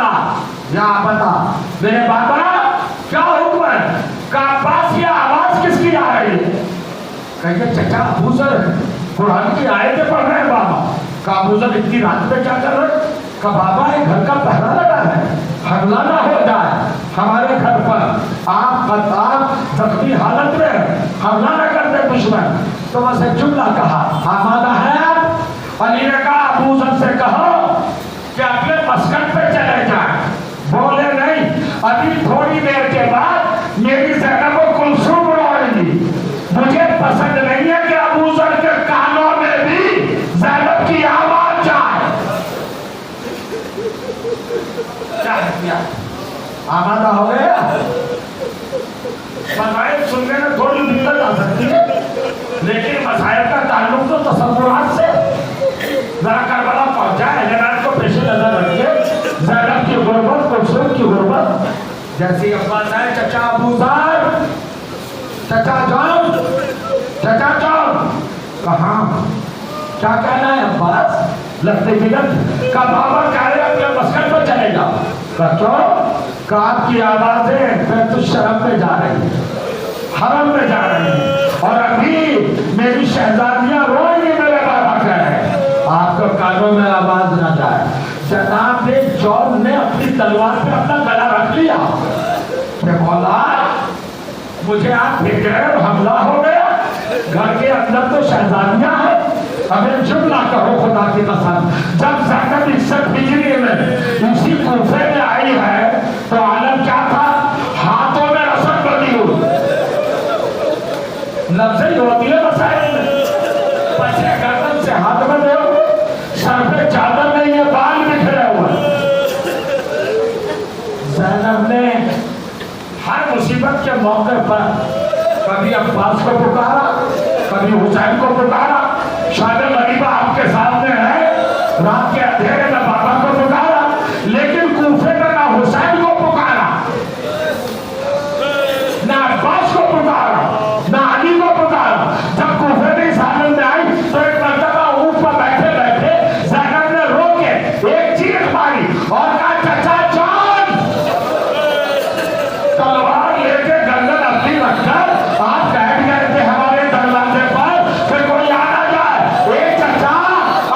یا بتا میرے بابا کیا حکم ہے؟ کہ عباس یہ آواز کس کی آ رہی ہے؟ کہیے چچا ابو ذر قرآن کی آیتیں پڑھ رہے ہیں بابا۔ کہ ابو ذر اتنی رات میں کیا کر رہے؟ کہ بابا یہ گھر کا پہرا لگا ہے، حملہ نہ ہو جائے ہمارے گھر پر، آپ زخمی حالت میں حملہ نہ کر دے دشمن۔ تو بس ایک جملہ کہا، آمادہ ہے آپ؟ علی نے کہا ابو ذر سے کہو کہ اپنے مسکن پہ چلے جائیں۔ بولے نہیں، ابھی تھوڑی دیر کے بعد میری زینب و کلثوم روئے گی، مجھے پسند نہیں ہے کہ ابو ذر کے کانوں میں بھی زینب کی آواز جائے۔ کیا آمادہ ہو گیا؟ مسائل سننے میں تھوڑی دقت آ سکتی ہے، لیکن مسائل کا تعلق تو تصورات سے۔ ذرا کربلا پہنچا اعلانات کو پیش نظر رکھیے، زینب کی غربت، کلثوم کی غربت۔ جیسی عباس ہے چچا ابو ذر، چچا جان، چچا جان، کہاں کیا کہنا ہے عباس؟ لگتے بلند کا بابا کہہ رہے اپنے مسکن پر چلے جاؤ۔ کہو کہ آپ کی آوازیں بیت الشرف میں جا رہی ہیں، حرم میں جا رہی ہیں، اور ابھی میری شہزادیاں روئیں گی میرے بابا کہہ رہے، آپ کو کانوں میں آواز نہ جائے۔ جناب جون نے اپنی تلوار پہ اپنا گلا رکھ لیا کہ مولا مجھے آپ بھیج رہے ہو، حملہ ہو گیا، گھر کے اندر تو شہزادیاں ہیں، ہمیں جملہ کہو خدا کی قسم، جب زینب 61 ہجری میں اسی کوفے میں آئی ہے تو عالم کیا تھا؟ ہاتھوں میں رسم بندی ہوئی، لفظ ہی ہوتی ہے مسائل میں، پچھے گردن سے ہاتھ بندے ہوئے، سر پہ چادر نہیں ہے، بال بکھرے ہوئے۔ زینب نے ہر مصیبت کے موقع پر کبھی عباس کو پکارا، کبھی حسین کو پکارا، شاید غریبہ آپ کے سامنے ہے، رات کے اندھیرے میں بابا کو پکارا، لیکن کوفے میں نہ حسین کو پکارا، نہ عباس کو پکارا، نہ علی کو پکارا۔ جب کوفے میں سامنے میں آئی تو ایک مرتبہ اونٹ پر بیٹھے بیٹھے زینب نے رو کے ایک چیخ ماری اور کہا چچا جان، تلوار لے کے گردن اپنی رکھ کر آپ بیٹھ گئے تھے ہمارے دروازے پر کہ کوئی آ نہ جائے۔ ایک چچا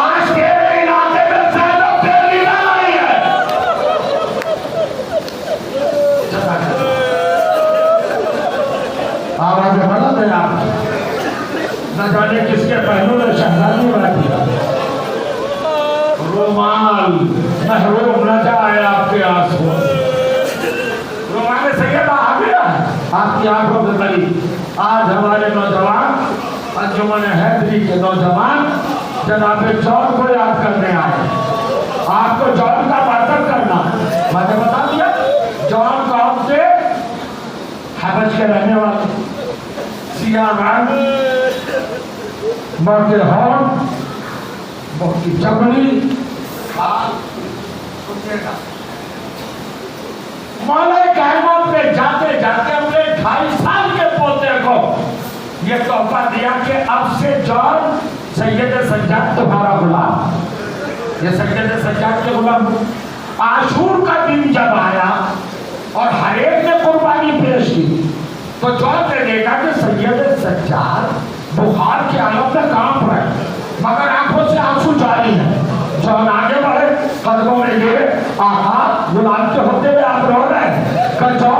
آج تیرے علاقے میں زینب تیری نہ آئی ہے۔ آوازیں بڑھا دیں آپ، نہ جانے کس کے پہلو میں شہزادی بیٹھی ہے، رومال محروم نہ جائے آپ کے آنسو، رومال سیدہ آ گیا آپ کی آنکھوں کے قریب۔ آج ہمارے نوجوان انجمن حیدری کے نوجوان جناب جون کو یاد کرنے آئے، آپ کو جون کا مرتب کرنا۔ میں نے بتا دیا جون قوم سے حبش کے رہنے والے، سیاہ رنگ، موٹے ہونٹ، موٹی چمڑی، مولا کائنات میں جاتے جاتے اپنے 2.5 سال کے پوتے کو یہ تحفہ دیا کہ اب سے جون سید سجاد تمہارا غلام۔ یہ سید سجاد کے غلام۔ عاشور کا دن جب آیا اور ہر ایک نے قربانی پیش کی تو جون نے دیکھا کہ سید سجاد بخار کے عالم میں کانپ رہے مگر آنکھوں سے آنسو جاری ہیں۔ جون آگے بڑھے، قدموں میں گرے، آقا غلام کے ہوتے ہوئے آپ رو رہے ہیں کہ جون